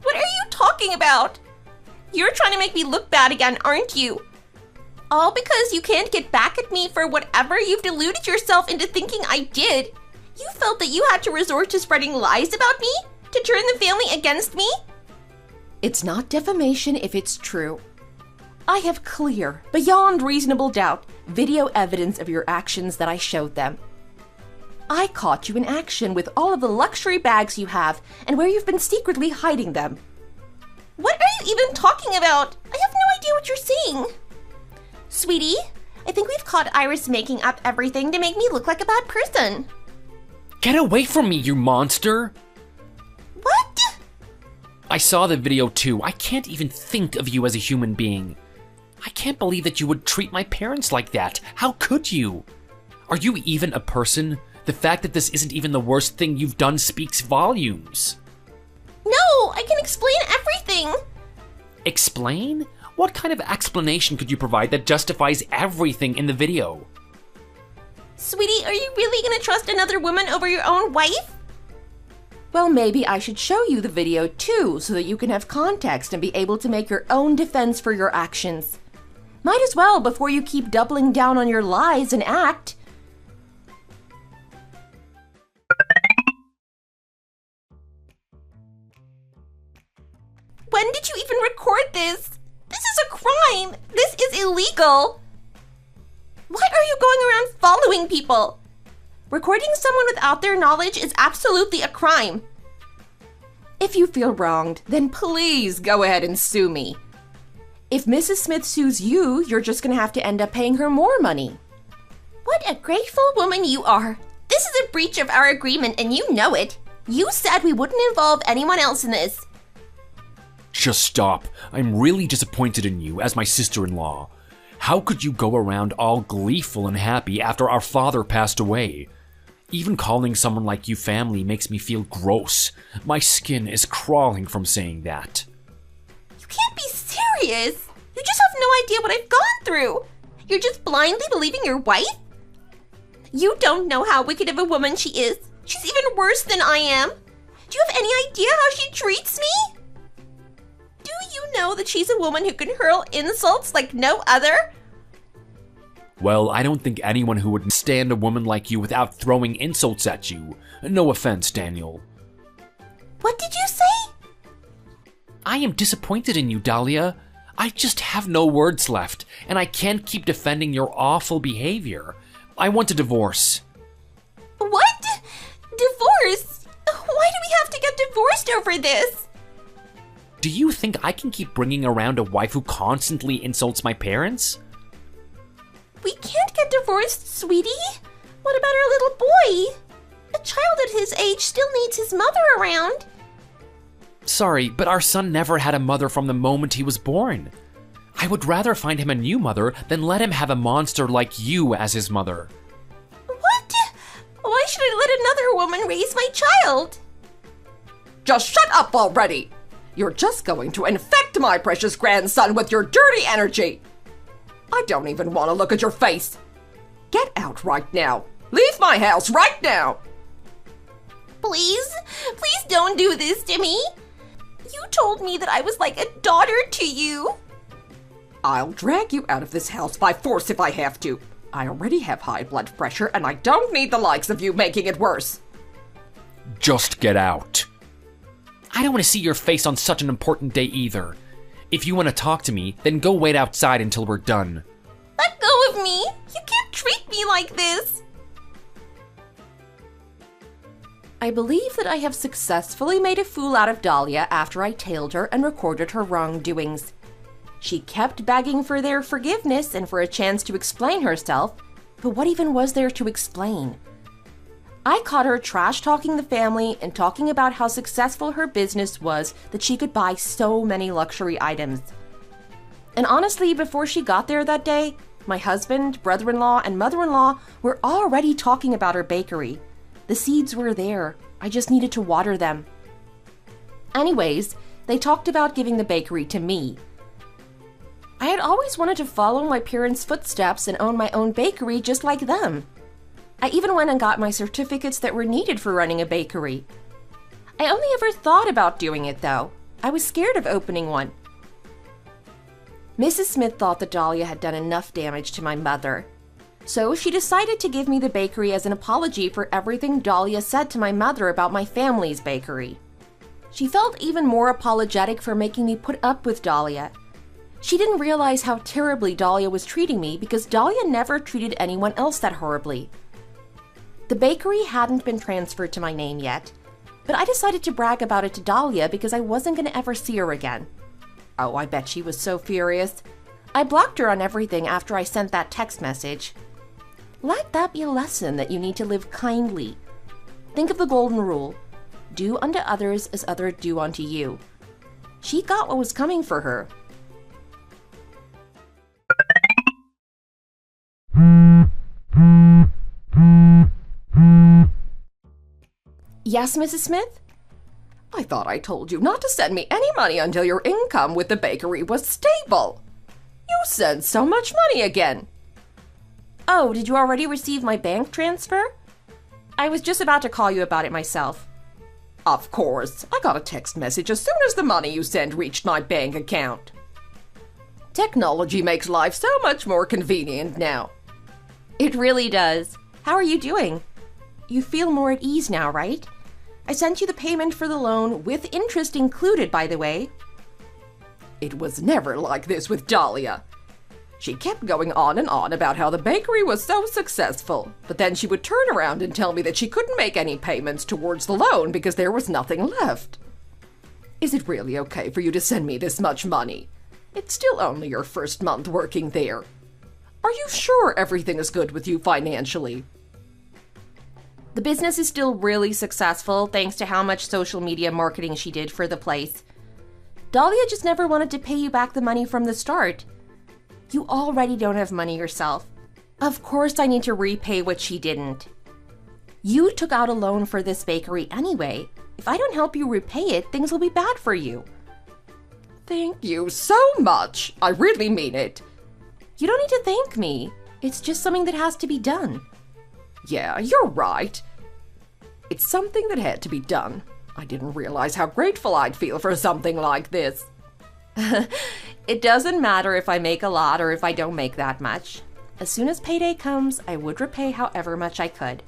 What are you talking about? You're trying to make me look bad again, aren't you? All because you can't get back at me for whatever you've deluded yourself into thinking I did. You felt that you had to resort to spreading lies about me? To turn the family against me? It's not defamation if it's true. I have clear, beyond reasonable doubt, video evidence of your actions that I showed them. I caught you in action with all of the luxury bags you have and where you've been secretly hiding them. What are you even talking about? I have no idea what you're saying. Sweetie, I think we've caught Iris making up everything to make me look like a bad person. Get away from me, you monster! What? I saw the video too. I can't even think of you as a human being. I can't believe that you would treat my parents like that. How could you? Are you even a person? The fact that this isn't even the worst thing you've done speaks volumes. No, I can explain everything. Explain? What kind of explanation could you provide that justifies everything in the video? Sweetie, are you really gonna trust another woman over your own wife? Well, maybe I should show you the video too, so that you can have context and be able to make your own defense for your actions. Might as well before you keep doubling down on your lies and act. When did you even record this? This is a crime! This is illegal! Why are you going around following people? Recording someone without their knowledge is absolutely a crime. If you feel wronged, then please go ahead and sue me. If Mrs. Smith sues you, you're just gonna have to end up paying her more money. What a grateful woman you are. This is a breach of our agreement and you know it. You said we wouldn't involve anyone else in this. Just stop. I'm really disappointed in you as my sister-in-law. How could you go around all gleeful and happy after our father passed away? Even calling someone like you family makes me feel gross. My skin is crawling from saying that. You can't be serious. You just have no idea what I've gone through. You're just blindly believing your wife? You don't know how wicked of a woman she is. She's even worse than I am. Do you have any idea how she treats me? Do you know that she's a woman who can hurl insults like no other? Well, I don't think anyone who would stand a woman like you without throwing insults at you. No offense, Daniel. What did you say? I am disappointed in you, Dalia. I just have no words left, and I can't keep defending your awful behavior. I want a divorce. What? Divorce? Why do we have to get divorced over this? Do you think I can keep bringing around a wife who constantly insults my parents? We can't get divorced, sweetie. What about our little boy? A child at his age still needs his mother around. Sorry, but our son never had a mother from the moment he was born. I would rather find him a new mother than let him have a monster like you as his mother. What? Why should I let another woman raise my child? Just shut up already! You're just going to infect my precious grandson with your dirty energy! I don't even want to look at your face! Get out right now! Leave my house right now! Please don't do this to me. You told me that I was like a daughter to you. I'll drag you out of this house by force if I have to. I already have high blood pressure, and I don't need the likes of you making it worse. Just get out. I don't want to see your face on such an important day either. If you want to talk to me, then go wait outside until we're done. Let go of me. You can't treat me like this. I believe that I have successfully made a fool out of Dalia after I tailed her and recorded her wrongdoings. She kept begging for their forgiveness and for a chance to explain herself, but what even was there to explain? I caught her trash-talking the family and talking about how successful her business was that she could buy so many luxury items. And honestly, before she got there that day, my husband, brother-in-law, and mother-in-law were already talking about her bakery. The seeds were there. I just needed to water them. Anyways, they talked about giving the bakery to me. I had always wanted to follow my parents' footsteps and own my own bakery just like them. I even went and got my certificates that were needed for running a bakery. I only ever thought about doing it though. I was scared of opening one. Mrs. Smith thought that Dalia had done enough damage to my mother. So she decided to give me the bakery as an apology for everything Dalia said to my mother about my family's bakery. She felt even more apologetic for making me put up with Dalia. She didn't realize how terribly Dalia was treating me because Dalia never treated anyone else that horribly. The bakery hadn't been transferred to my name yet, but I decided to brag about it to Dalia because I wasn't going to ever see her again. Oh, I bet she was so furious. I blocked her on everything after I sent that text message. Let that be a lesson that you need to live kindly. Think of the golden rule. Do unto others as others do unto you. She got what was coming for her. Yes, Mrs. Smith? I thought I told you not to send me any money until your income with the bakery was stable. You sent so much money again. Oh, did you already receive my bank transfer? I was just about to call you about it myself. Of course. I got a text message as soon as the money you sent reached my bank account. Technology makes life so much more convenient now. It really does. How are you doing? You feel more at ease now, right? I sent you the payment for the loan with interest included, by the way. It was never like this with Dalia. She kept going on and on about how the bakery was so successful, but then she would turn around and tell me that she couldn't make any payments towards the loan because there was nothing left. Is it really okay for you to send me this much money? It's still only your first month working there. Are you sure everything is good with you financially? The business is still really successful thanks to how much social media marketing she did for the place. Dalia just never wanted to pay you back the money from the start. You already don't have money yourself. Of course I need to repay what she didn't. You took out a loan for this bakery anyway. If I don't help you repay it, things will be bad for you. Thank you so much. I really mean it. You don't need to thank me. It's just something that has to be done. Yeah, you're right. It's something that had to be done. I didn't realize how grateful I'd feel for something like this. It doesn't matter if I make a lot or if I don't make that much. As soon as payday comes, I would repay however much I could.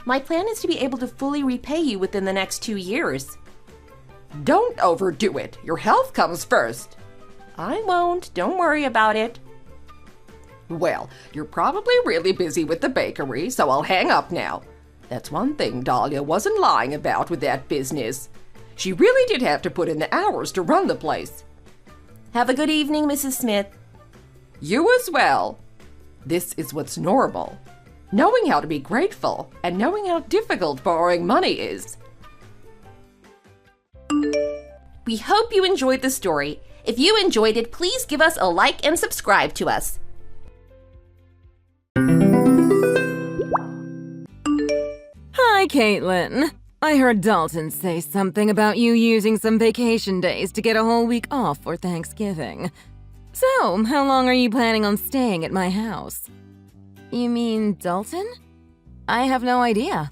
My plan is to be able to fully repay you within the next 2 years. Don't overdo it. Your health comes first. I won't. Don't worry about it. Well, you're probably really busy with the bakery, so I'll hang up now. That's one thing Dalia wasn't lying about with that business. She really did have to put in the hours to run the place. Have a good evening, Mrs. Smith. You as well. This is what's normal. Knowing how to be grateful and knowing how difficult borrowing money is. We hope you enjoyed the story. If you enjoyed it, please give us a like and subscribe to us. Hi, Caitlin. I heard Dalton say something about you using some vacation days to get a whole week off for Thanksgiving. So, how long are you planning on staying at my house? You mean Dalton? I have no idea.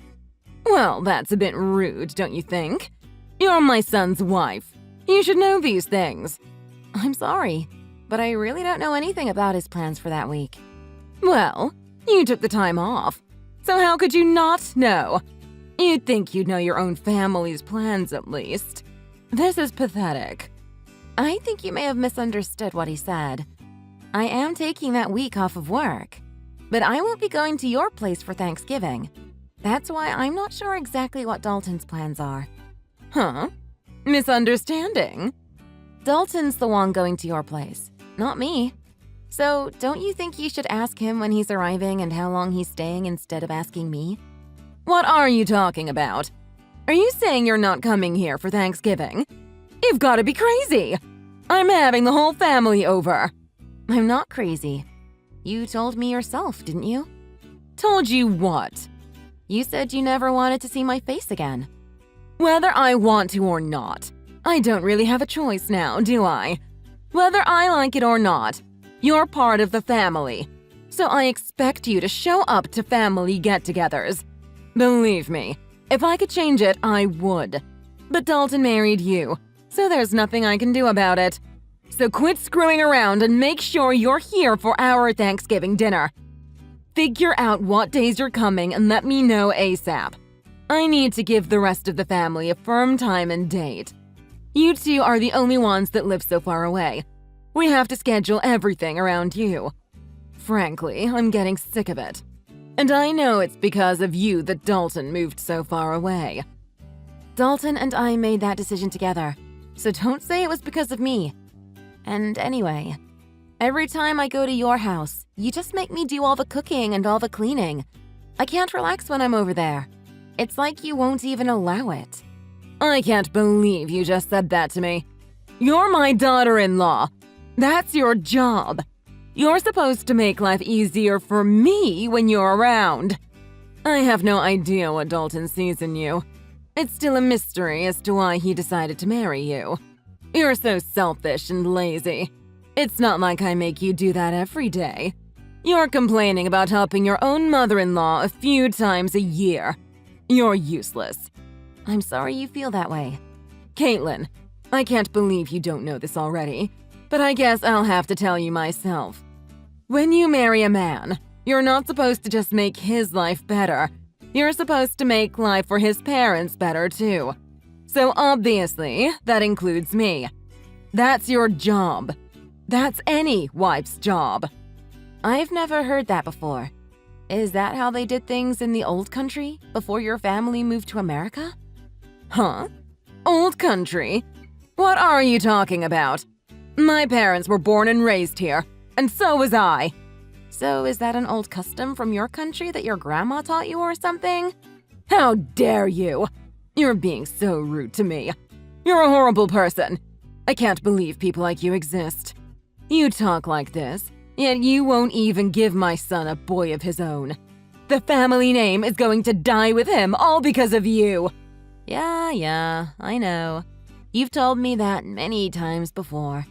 Well, that's a bit rude, don't you think? You're my son's wife. You should know these things. I'm sorry, but I really don't know anything about his plans for that week. Well, you took the time off, so how could you not know? You'd think you'd know your own family's plans at least. This is pathetic. I think you may have misunderstood what he said. I am taking that week off of work, but I won't be going to your place for Thanksgiving. That's why I'm not sure exactly what Dalton's plans are. Huh? Misunderstanding? Dalton's the one going to your place, not me. So don't you think you should ask him when he's arriving and how long he's staying instead of asking me? What are you talking about? Are you saying you're not coming here for Thanksgiving? You've got to be crazy! I'm having the whole family over. I'm not crazy. You told me yourself, didn't you? Told you what? You said you never wanted to see my face again. Whether I want to or not, I don't really have a choice now, do I? Whether I like it or not, you're part of the family. So I expect you to show up to family get-togethers. Believe me, if I could change it, I would. But Dalton married you, so there's nothing I can do about it. So quit screwing around and make sure you're here for our Thanksgiving dinner. Figure out what days you're coming and let me know ASAP. I need to give the rest of the family a firm time and date. You two are the only ones that live so far away. We have to schedule everything around you. Frankly, I'm getting sick of it. And I know it's because of you that Dalton moved so far away. Dalton and I made that decision together, so don't say it was because of me. And anyway, every time I go to your house, you just make me do all the cooking and all the cleaning. I can't relax when I'm over there. It's like you won't even allow it. I can't believe you just said that to me. You're my daughter-in-law. That's your job. You're supposed to make life easier for me when you're around. I have no idea what Dalton sees in you. It's still a mystery as to why he decided to marry you. You're so selfish and lazy. It's not like I make you do that every day. You're complaining about helping your own mother-in-law a few times a year. You're useless. I'm sorry you feel that way. Caitlin, I can't believe you don't know this already, but I guess I'll have to tell you myself. When you marry a man, you're not supposed to just make his life better. You're supposed to make life for his parents better too. So obviously, that includes me. That's your job. That's any wife's job. I've never heard that before. Is that how they did things in the old country before your family moved to America? Huh? Old country? What are you talking about? My parents were born and raised here, and so was I. So is that an old custom from your country that your grandma taught you or something? How dare you! You're being so rude to me. You're a horrible person. I can't believe people like you exist. You talk like this, yet you won't even give my son a boy of his own. The family name is going to die with him all because of you. Yeah, I know. You've told me that many times before.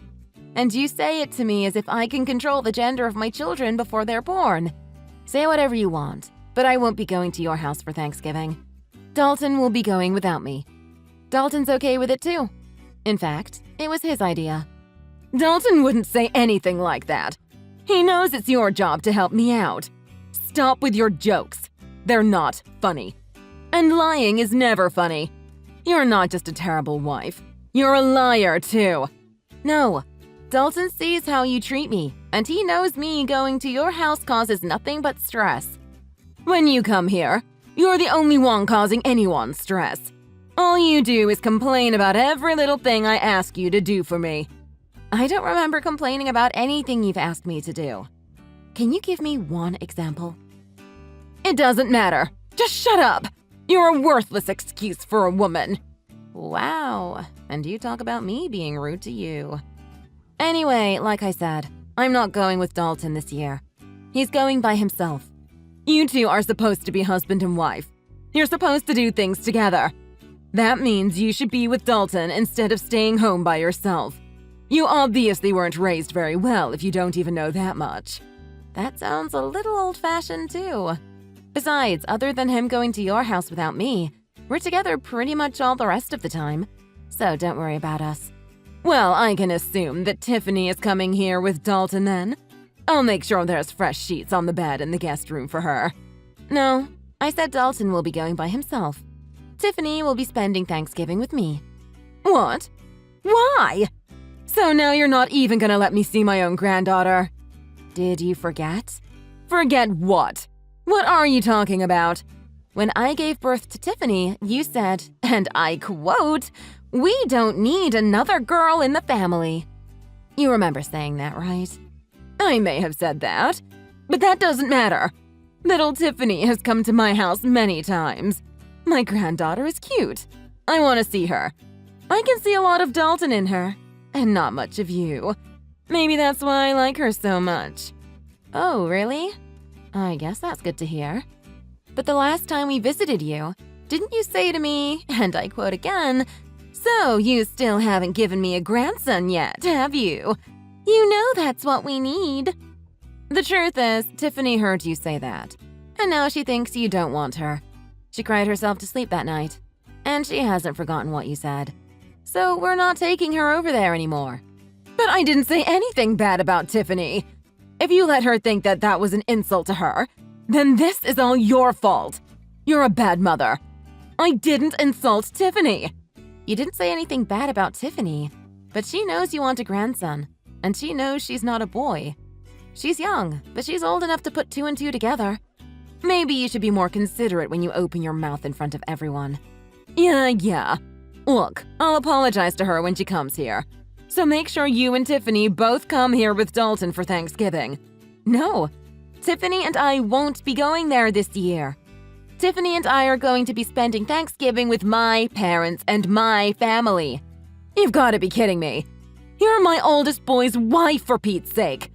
And you say it to me as if I can control the gender of my children before they're born. Say whatever you want, but I won't be going to your house for Thanksgiving. Dalton will be going without me. Dalton's okay with it too. In fact, it was his idea. Dalton wouldn't say anything like that. He knows it's your job to help me out. Stop with your jokes. They're not funny. And lying is never funny. You're not just a terrible wife. You're a liar too. No, Dalton sees how you treat me, and he knows me going to your house causes nothing but stress. When you come here, you're the only one causing anyone stress. All you do is complain about every little thing I ask you to do for me. I don't remember complaining about anything you've asked me to do. Can you give me one example? It doesn't matter. Just shut up. You're a worthless excuse for a woman. Wow, and you talk about me being rude to you. Anyway, like I said, I'm not going with Dalton this year. He's going by himself. You two are supposed to be husband and wife. You're supposed to do things together. That means you should be with Dalton instead of staying home by yourself. You obviously weren't raised very well if you don't even know that much. That sounds a little old-fashioned too. Besides, other than him going to your house without me, we're together pretty much all the rest of the time. So don't worry about us. Well, I can assume that Tiffany is coming here with Dalton then. I'll make sure there's fresh sheets on the bed in the guest room for her. No, I said Dalton will be going by himself. Tiffany will be spending Thanksgiving with me. What? Why? So now you're not even gonna let me see my own granddaughter? Did you forget? Forget what? What are you talking about? When I gave birth to Tiffany, you said, and I quote, "We don't need another girl in the family." You remember saying that, right? I may have said that, but that doesn't matter. Little Tiffany has come to my house many times. My granddaughter is cute. I want to see her. I can see a lot of Dalton in her, and not much of you. Maybe that's why I like her so much. Oh, really? I guess that's good to hear. But the last time we visited you, didn't you say to me, and I quote again, "So you still haven't given me a grandson yet, have you? You know that's what we need." The truth is, Tiffany heard you say that, and now she thinks you don't want her. She cried herself to sleep that night, and she hasn't forgotten what you said. So we're not taking her over there anymore. But I didn't say anything bad about Tiffany. If you let her think that that was an insult to her, then this is all your fault. You're a bad mother. I didn't insult Tiffany. You didn't say anything bad about Tiffany, but she knows you want a grandson, and she knows she's not a boy. She's young, but she's old enough to put two and two together. Maybe you should be more considerate when you open your mouth in front of everyone. Yeah. Look, I'll apologize to her when she comes here. So make sure you and Tiffany both come here with Dalton for Thanksgiving. No, Tiffany and I won't be going there this year. Tiffany and I are going to be spending Thanksgiving with my parents and my family. You've got to be kidding me. You're my oldest boy's wife, for Pete's sake.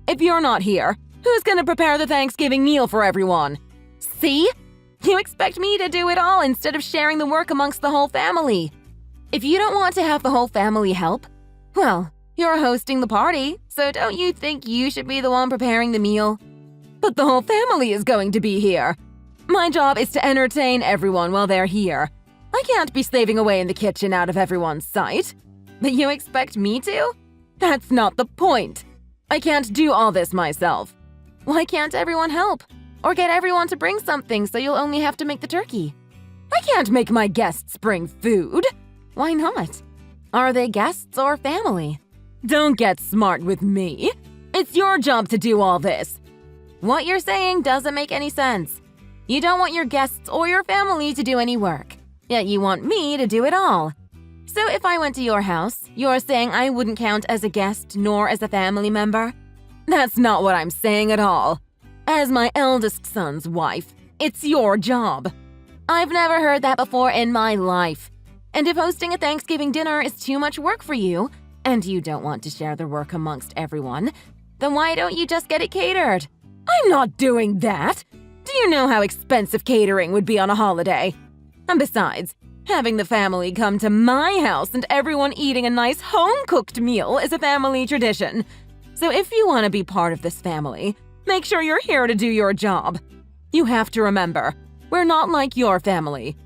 If you're not here, who's going to prepare the Thanksgiving meal for everyone? See? You expect me to do it all instead of sharing the work amongst the whole family. If you don't want to have the whole family help, well, you're hosting the party, so don't you think you should be the one preparing the meal? But the whole family is going to be here. My job is to entertain everyone while they're here. I can't be slaving away in the kitchen out of everyone's sight. But you expect me to? That's not the point. I can't do all this myself. Why can't everyone help? Or get everyone to bring something so you'll only have to make the turkey? I can't make my guests bring food. Why not? Are they guests or family? Don't get smart with me. It's your job to do all this. What you're saying doesn't make any sense. You don't want your guests or your family to do any work, yet you want me to do it all. So if I went to your house, you're saying I wouldn't count as a guest nor as a family member? That's not what I'm saying at all. As my eldest son's wife, it's your job. I've never heard that before in my life. And if hosting a Thanksgiving dinner is too much work for you, and you don't want to share the work amongst everyone, then why don't you just get it catered? I'm not doing that! Do you know how expensive catering would be on a holiday? And besides, having the family come to my house and everyone eating a nice home-cooked meal is a family tradition. So if you want to be part of this family, make sure you're here to do your job. You have to remember, we're not like your family.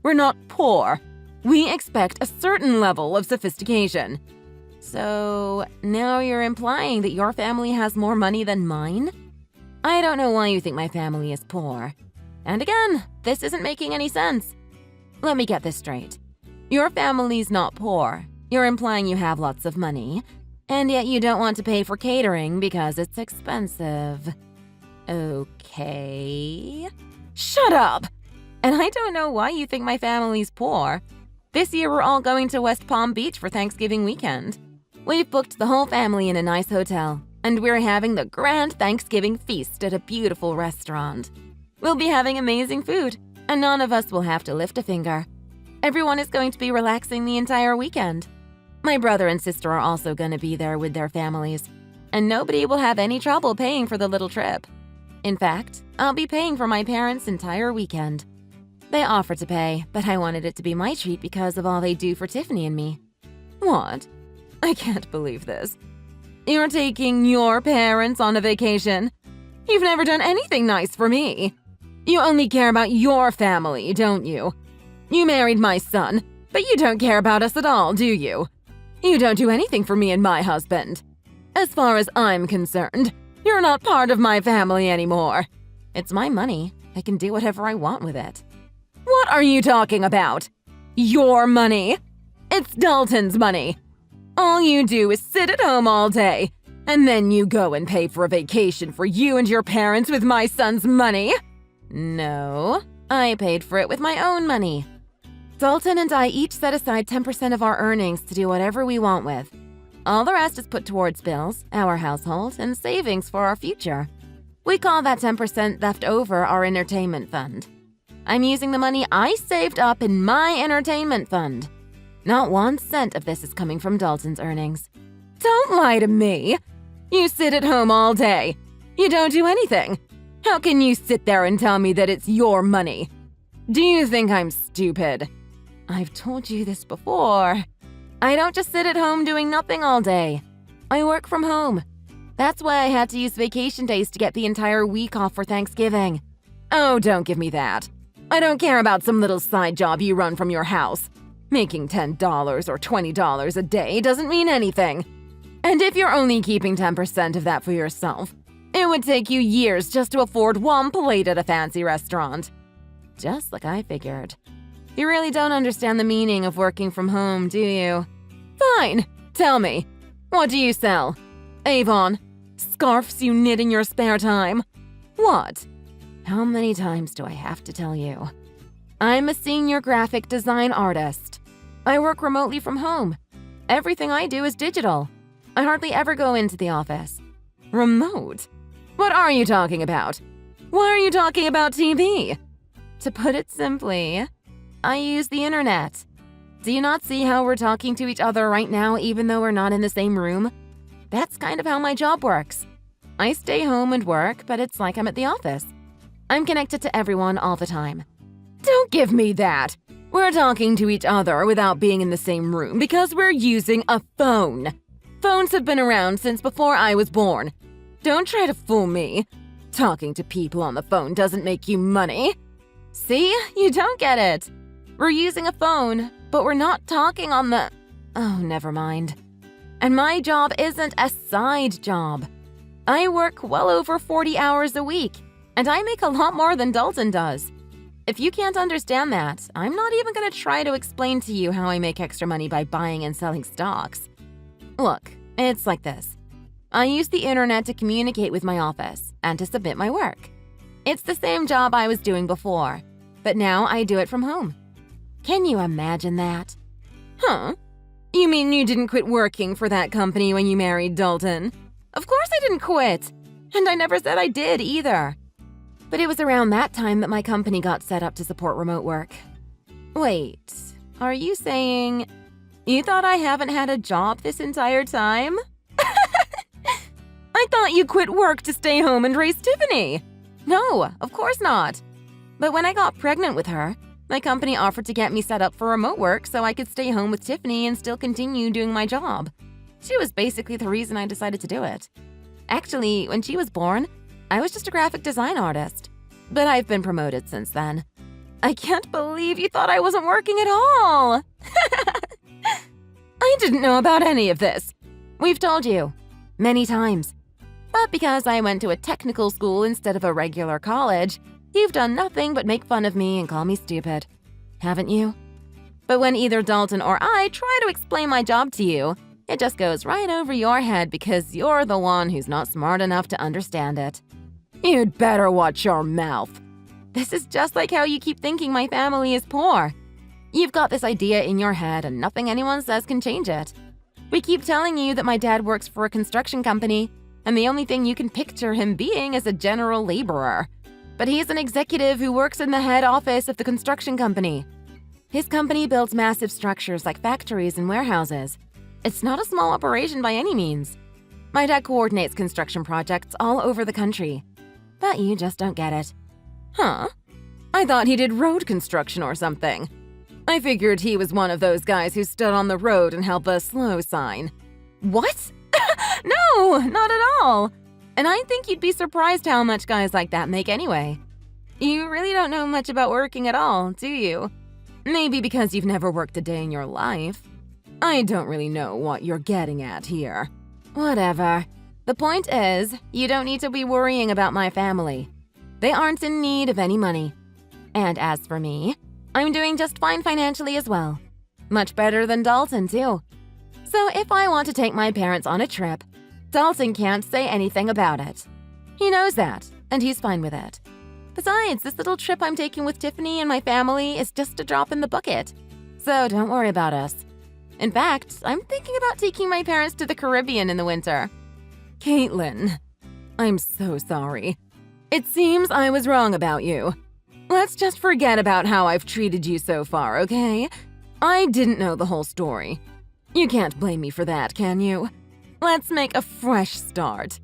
We're not poor. We expect a certain level of sophistication. So, now you're implying that your family has more money than mine? I don't know why you think my family is poor. And again, this isn't making any sense. Let me get this straight. Your family's not poor. You're implying you have lots of money, and yet you don't want to pay for catering because it's expensive. Okay. Shut up! And I don't know why you think my family's poor. This year we're all going to West Palm Beach for Thanksgiving weekend. We've booked the whole family in a nice hotel, and we're having the grand Thanksgiving feast at a beautiful restaurant. We'll be having amazing food, and none of us will have to lift a finger. Everyone is going to be relaxing the entire weekend. My brother and sister are also going to be there with their families, and nobody will have any trouble paying for the little trip. In fact, I'll be paying for my parents' entire weekend. They offered to pay, but I wanted it to be my treat because of all they do for Tiffany and me. What? I can't believe this. You're taking your parents on a vacation? You've never done anything nice for me. You only care about your family, don't you? You married my son, but you don't care about us at all, do you? You don't do anything for me and my husband. As far as I'm concerned, you're not part of my family anymore. It's my money. I can do whatever I want with it. What are you talking about? Your money? It's Dalton's money. All you do is sit at home all day, and then you go and pay for a vacation for you and your parents with my son's money? No, I paid for it with my own money. Dalton and I each set aside 10% of our earnings to do whatever we want with. All the rest is put towards bills, our household, and savings for our future. We call that 10% left over our entertainment fund. I'm using the money I saved up in my entertainment fund. Not 1 cent of this is coming from Dalton's earnings. Don't lie to me. You sit at home all day. You don't do anything. How can you sit there and tell me that it's your money? Do you think I'm stupid? I've told you this before. I don't just sit at home doing nothing all day. I work from home. That's why I had to use vacation days to get the entire week off for Thanksgiving. Oh, don't give me that. I don't care about some little side job you run from your house. Making $10 or $20 a day doesn't mean anything. And if you're only keeping 10% of that for yourself, it would take you years just to afford 1 plate at a fancy restaurant. Just like I figured. You really don't understand the meaning of working from home, do you? Fine, tell me. What do you sell? Avon? Scarves you knit in your spare time? What? How many times do I have to tell you? I'm a senior graphic design artist. I work remotely from home. Everything I do is digital. I hardly ever go into the office. Remote? What are you talking about? Why are you talking about TV? To put it simply, I use the internet. Do you not see how we're talking to each other right now even though we're not in the same room? That's kind of how my job works. I stay home and work, but it's like I'm at the office. I'm connected to everyone all the time. Don't give me that. We're talking to each other without being in the same room because we're using a phone. Phones have been around since before I was born. Don't try to fool me. Talking to people on the phone doesn't make you money. See? You don't get it. We're using a phone, but we're not talking on the... Oh, never mind. And my job isn't a side job. I work well over 40 hours a week, and I make a lot more than Dalton does. If you can't understand that, I'm not even going to try to explain to you how I make extra money by buying and selling stocks. Look, it's like this. I use the internet to communicate with my office and to submit my work. It's the same job I was doing before, but now I do it from home. Can you imagine that? Huh? You mean you didn't quit working for that company when you married Dalton? Of course I didn't quit, and I never said I did either. But it was around that time that my company got set up to support remote work. Wait, are you saying you thought I haven't had a job this entire time? I thought you quit work to stay home and raise Tiffany. No, of course not. But when I got pregnant with her, my company offered to get me set up for remote work so I could stay home with Tiffany and still continue doing my job. She was basically the reason I decided to do it. Actually, when she was born, I was just a graphic design artist. but I've been promoted since then. I can't believe you thought I wasn't working at all! I didn't know about any of this. We've told you. Many times. But because I went to a technical school instead of a regular college, you've done nothing but make fun of me and call me stupid. Haven't you? But when either Dalton or I try to explain my job to you, it just goes right over your head because you're the one who's not smart enough to understand it. You'd better watch your mouth. This is just like how you keep thinking my family is poor. You've got this idea in your head and nothing anyone says can change it. We keep telling you that my dad works for a construction company, and the only thing you can picture him being is a general laborer. But he's an executive who works in the head office of the construction company. His company builds massive structures like factories and warehouses. It's not a small operation by any means. My dad coordinates construction projects all over the country. But you just don't get it. Huh? I thought he did road construction or something. I figured he was one of those guys who stood on the road and held the slow sign. What? No, not at all. And I think you'd be surprised how much guys like that make anyway. You really don't know much about working at all, do you? Maybe because you've never worked a day in your life. I don't really know what you're getting at here. Whatever. The point is, you don't need to be worrying about my family. They aren't in need of any money. And as for me, I'm doing just fine financially as well. Much better than Dalton, too. So if I want to take my parents on a trip, Dalton can't say anything about it. He knows that, and he's fine with it. Besides, this little trip I'm taking with Tiffany and my family is just a drop in the bucket. So don't worry about us. In fact, I'm thinking about taking my parents to the Caribbean in the winter. Caitlin, I'm so sorry. It seems I was wrong about you. Let's just forget about how I've treated you so far, okay? I didn't know the whole story. You can't blame me for that, can you? Let's make a fresh start.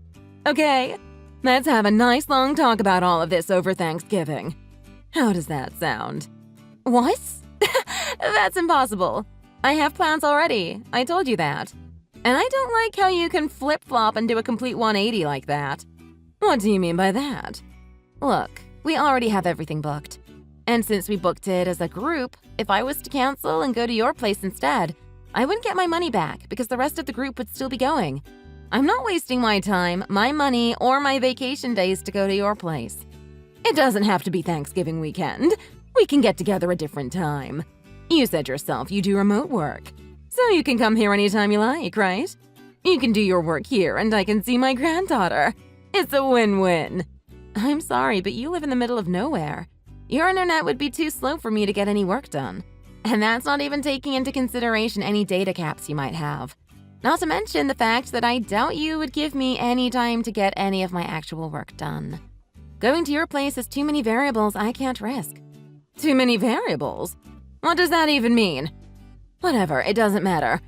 Okay? Let's have a nice long talk about all of this over Thanksgiving. How does that sound? What? That's impossible. I have plans already. I told you that. And I don't like how you can flip-flop and do a complete 180 like that. What do you mean by that? Look, we already have everything booked. And since we booked it as a group, if I was to cancel and go to your place instead, I wouldn't get my money back because the rest of the group would still be going. I'm not wasting my time, my money, or my vacation days to go to your place. It doesn't have to be Thanksgiving weekend. We can get together a different time. You said yourself you do remote work, so you can come here anytime you like, right? You can do your work here and I can see my granddaughter. It's a win-win. I'm sorry, but you live in the middle of nowhere. Your internet would be too slow for me to get any work done. And that's not even taking into consideration any data caps you might have. Not to mention the fact that I doubt you would give me any time to get any of my actual work done. Going to your place has too many variables I can't risk. Too many variables? What does that even mean? Whatever, it doesn't matter.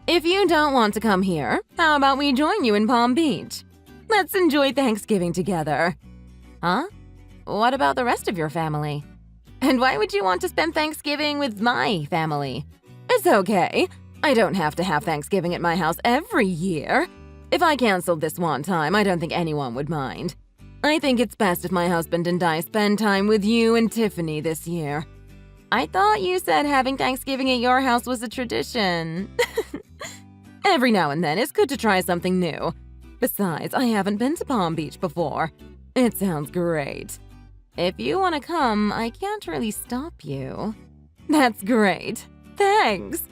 If you don't want to come here, how about we join you in Palm Beach? Let's enjoy Thanksgiving together. Huh? What about the rest of your family? And why would you want to spend Thanksgiving with my family? It's okay. I don't have to have Thanksgiving at my house every year. If I canceled this one time, I don't think anyone would mind. I think it's best if my husband and I spend time with you and Tiffany this year. I thought you said having Thanksgiving at your house was a tradition. Every now and then, it's good to try something new. Besides, I haven't been to Palm Beach before. It sounds great. If you want to come, I can't really stop you. That's great. Thanks.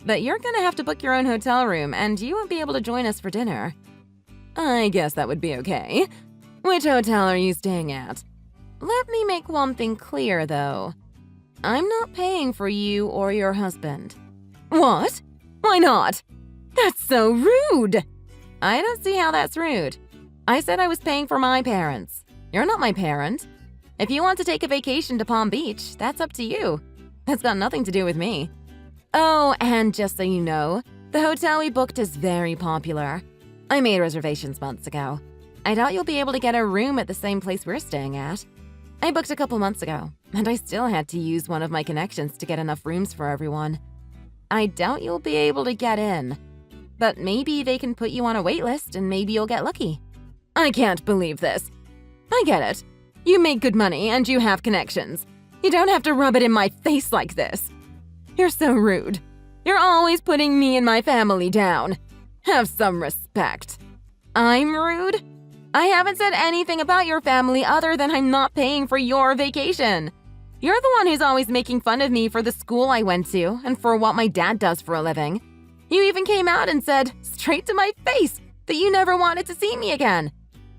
But you're gonna have to book your own hotel room, and you won't be able to join us for dinner. I guess that would be okay. Which hotel are you staying at? Let me make one thing clear, though. I'm not paying for you or your husband. What? Why not? That's so rude! I don't see how that's rude. I said I was paying for my parents. You're not my parent. If you want to take a vacation to Palm Beach, that's up to you. That's got nothing to do with me. Oh, and just so you know, the hotel we booked is very popular. I made reservations months ago. I doubt you'll be able to get a room at the same place we're staying at. I booked a couple months ago, and I still had to use one of my connections to get enough rooms for everyone. I doubt you'll be able to get in. But maybe they can put you on a wait list and maybe you'll get lucky. I can't believe this. I get it. You make good money and you have connections. You don't have to rub it in my face like this. You're so rude. You're always putting me and my family down. Have some respect. I'm rude? I haven't said anything about your family other than I'm not paying for your vacation. You're the one who's always making fun of me for the school I went to and for what my dad does for a living. You even came out and said, straight to my face, that you never wanted to see me again.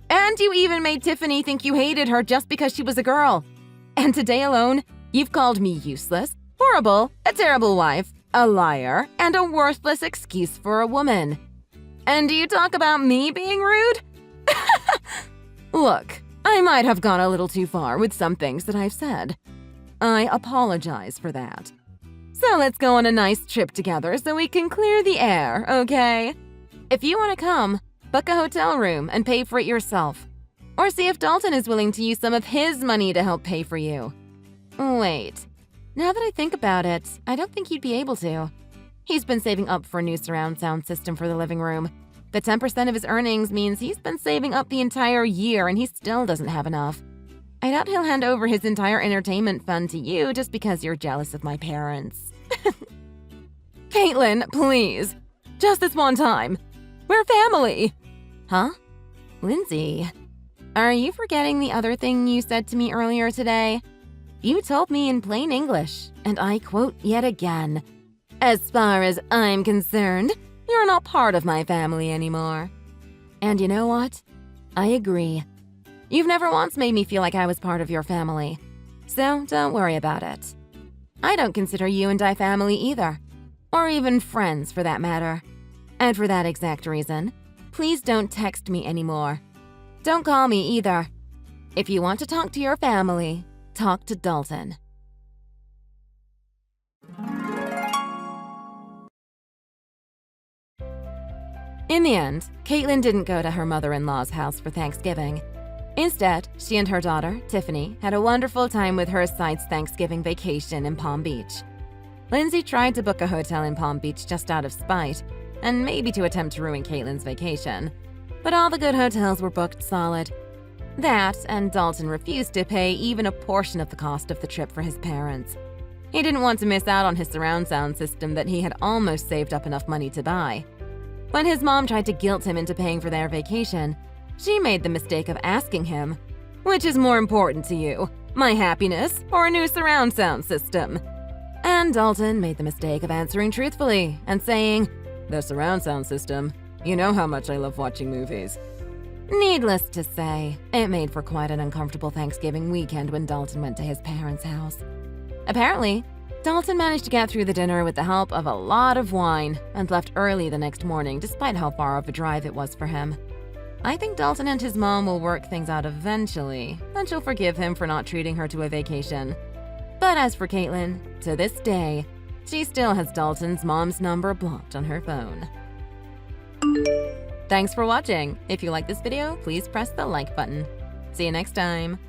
And you even made Tiffany think you hated her just because she was a girl. And today alone, you've called me useless, horrible, a terrible wife, a liar, and a worthless excuse for a woman. And do you talk about me being rude? Look, I might have gone a little too far with some things that I've said. I apologize for that. So let's go on a nice trip together so we can clear the air, okay? If you want to come, book a hotel room and pay for it yourself. Or see if Dalton is willing to use some of his money to help pay for you. Wait, now that I think about it, I don't think he'd be able to. He's been saving up for a new surround sound system for the living room. The 10% of his earnings means he's been saving up the entire year and he still doesn't have enough. I doubt he'll hand over his entire entertainment fund to you just because you're jealous of my parents. Caitlin, please. Just this one time. We're family. Huh? Lindsay, are you forgetting the other thing you said to me earlier today? You told me in plain English, and I quote yet again, "As far as I'm concerned, you're not part of my family anymore." And you know what? I agree. You've never once made me feel like I was part of your family. So don't worry about it. I don't consider you and I family either. Or even friends, for that matter. And for that exact reason, please don't text me anymore. Don't call me either. If you want to talk to your family, talk to Dalton. In the end, Caitlin didn't go to her mother-in-law's house for Thanksgiving. Instead, she and her daughter, Tiffany, had a wonderful time with her side's Thanksgiving vacation in Palm Beach. Lindsay tried to book a hotel in Palm Beach just out of spite, and maybe to attempt to ruin Caitlin's vacation. But all the good hotels were booked solid. That, and Dalton refused to pay even a portion of the cost of the trip for his parents. He didn't want to miss out on his surround sound system that he had almost saved up enough money to buy. When his mom tried to guilt him into paying for their vacation, she made the mistake of asking him, "Which is more important to you, my happiness or a new surround sound system?" And Dalton made the mistake of answering truthfully and saying, "The surround sound system. You know how much I love watching movies." Needless to say, it made for quite an uncomfortable Thanksgiving weekend when Dalton went to his parents' house. Apparently, Dalton managed to get through the dinner with the help of a lot of wine and left early the next morning despite how far of a drive it was for him. I think Dalton and his mom will work things out eventually, and she'll forgive him for not treating her to a vacation. But as for Caitlin, to this day, she still has Dalton's mom's number blocked on her phone. Thanks for watching. If you like this video, please press the like button. See you next time.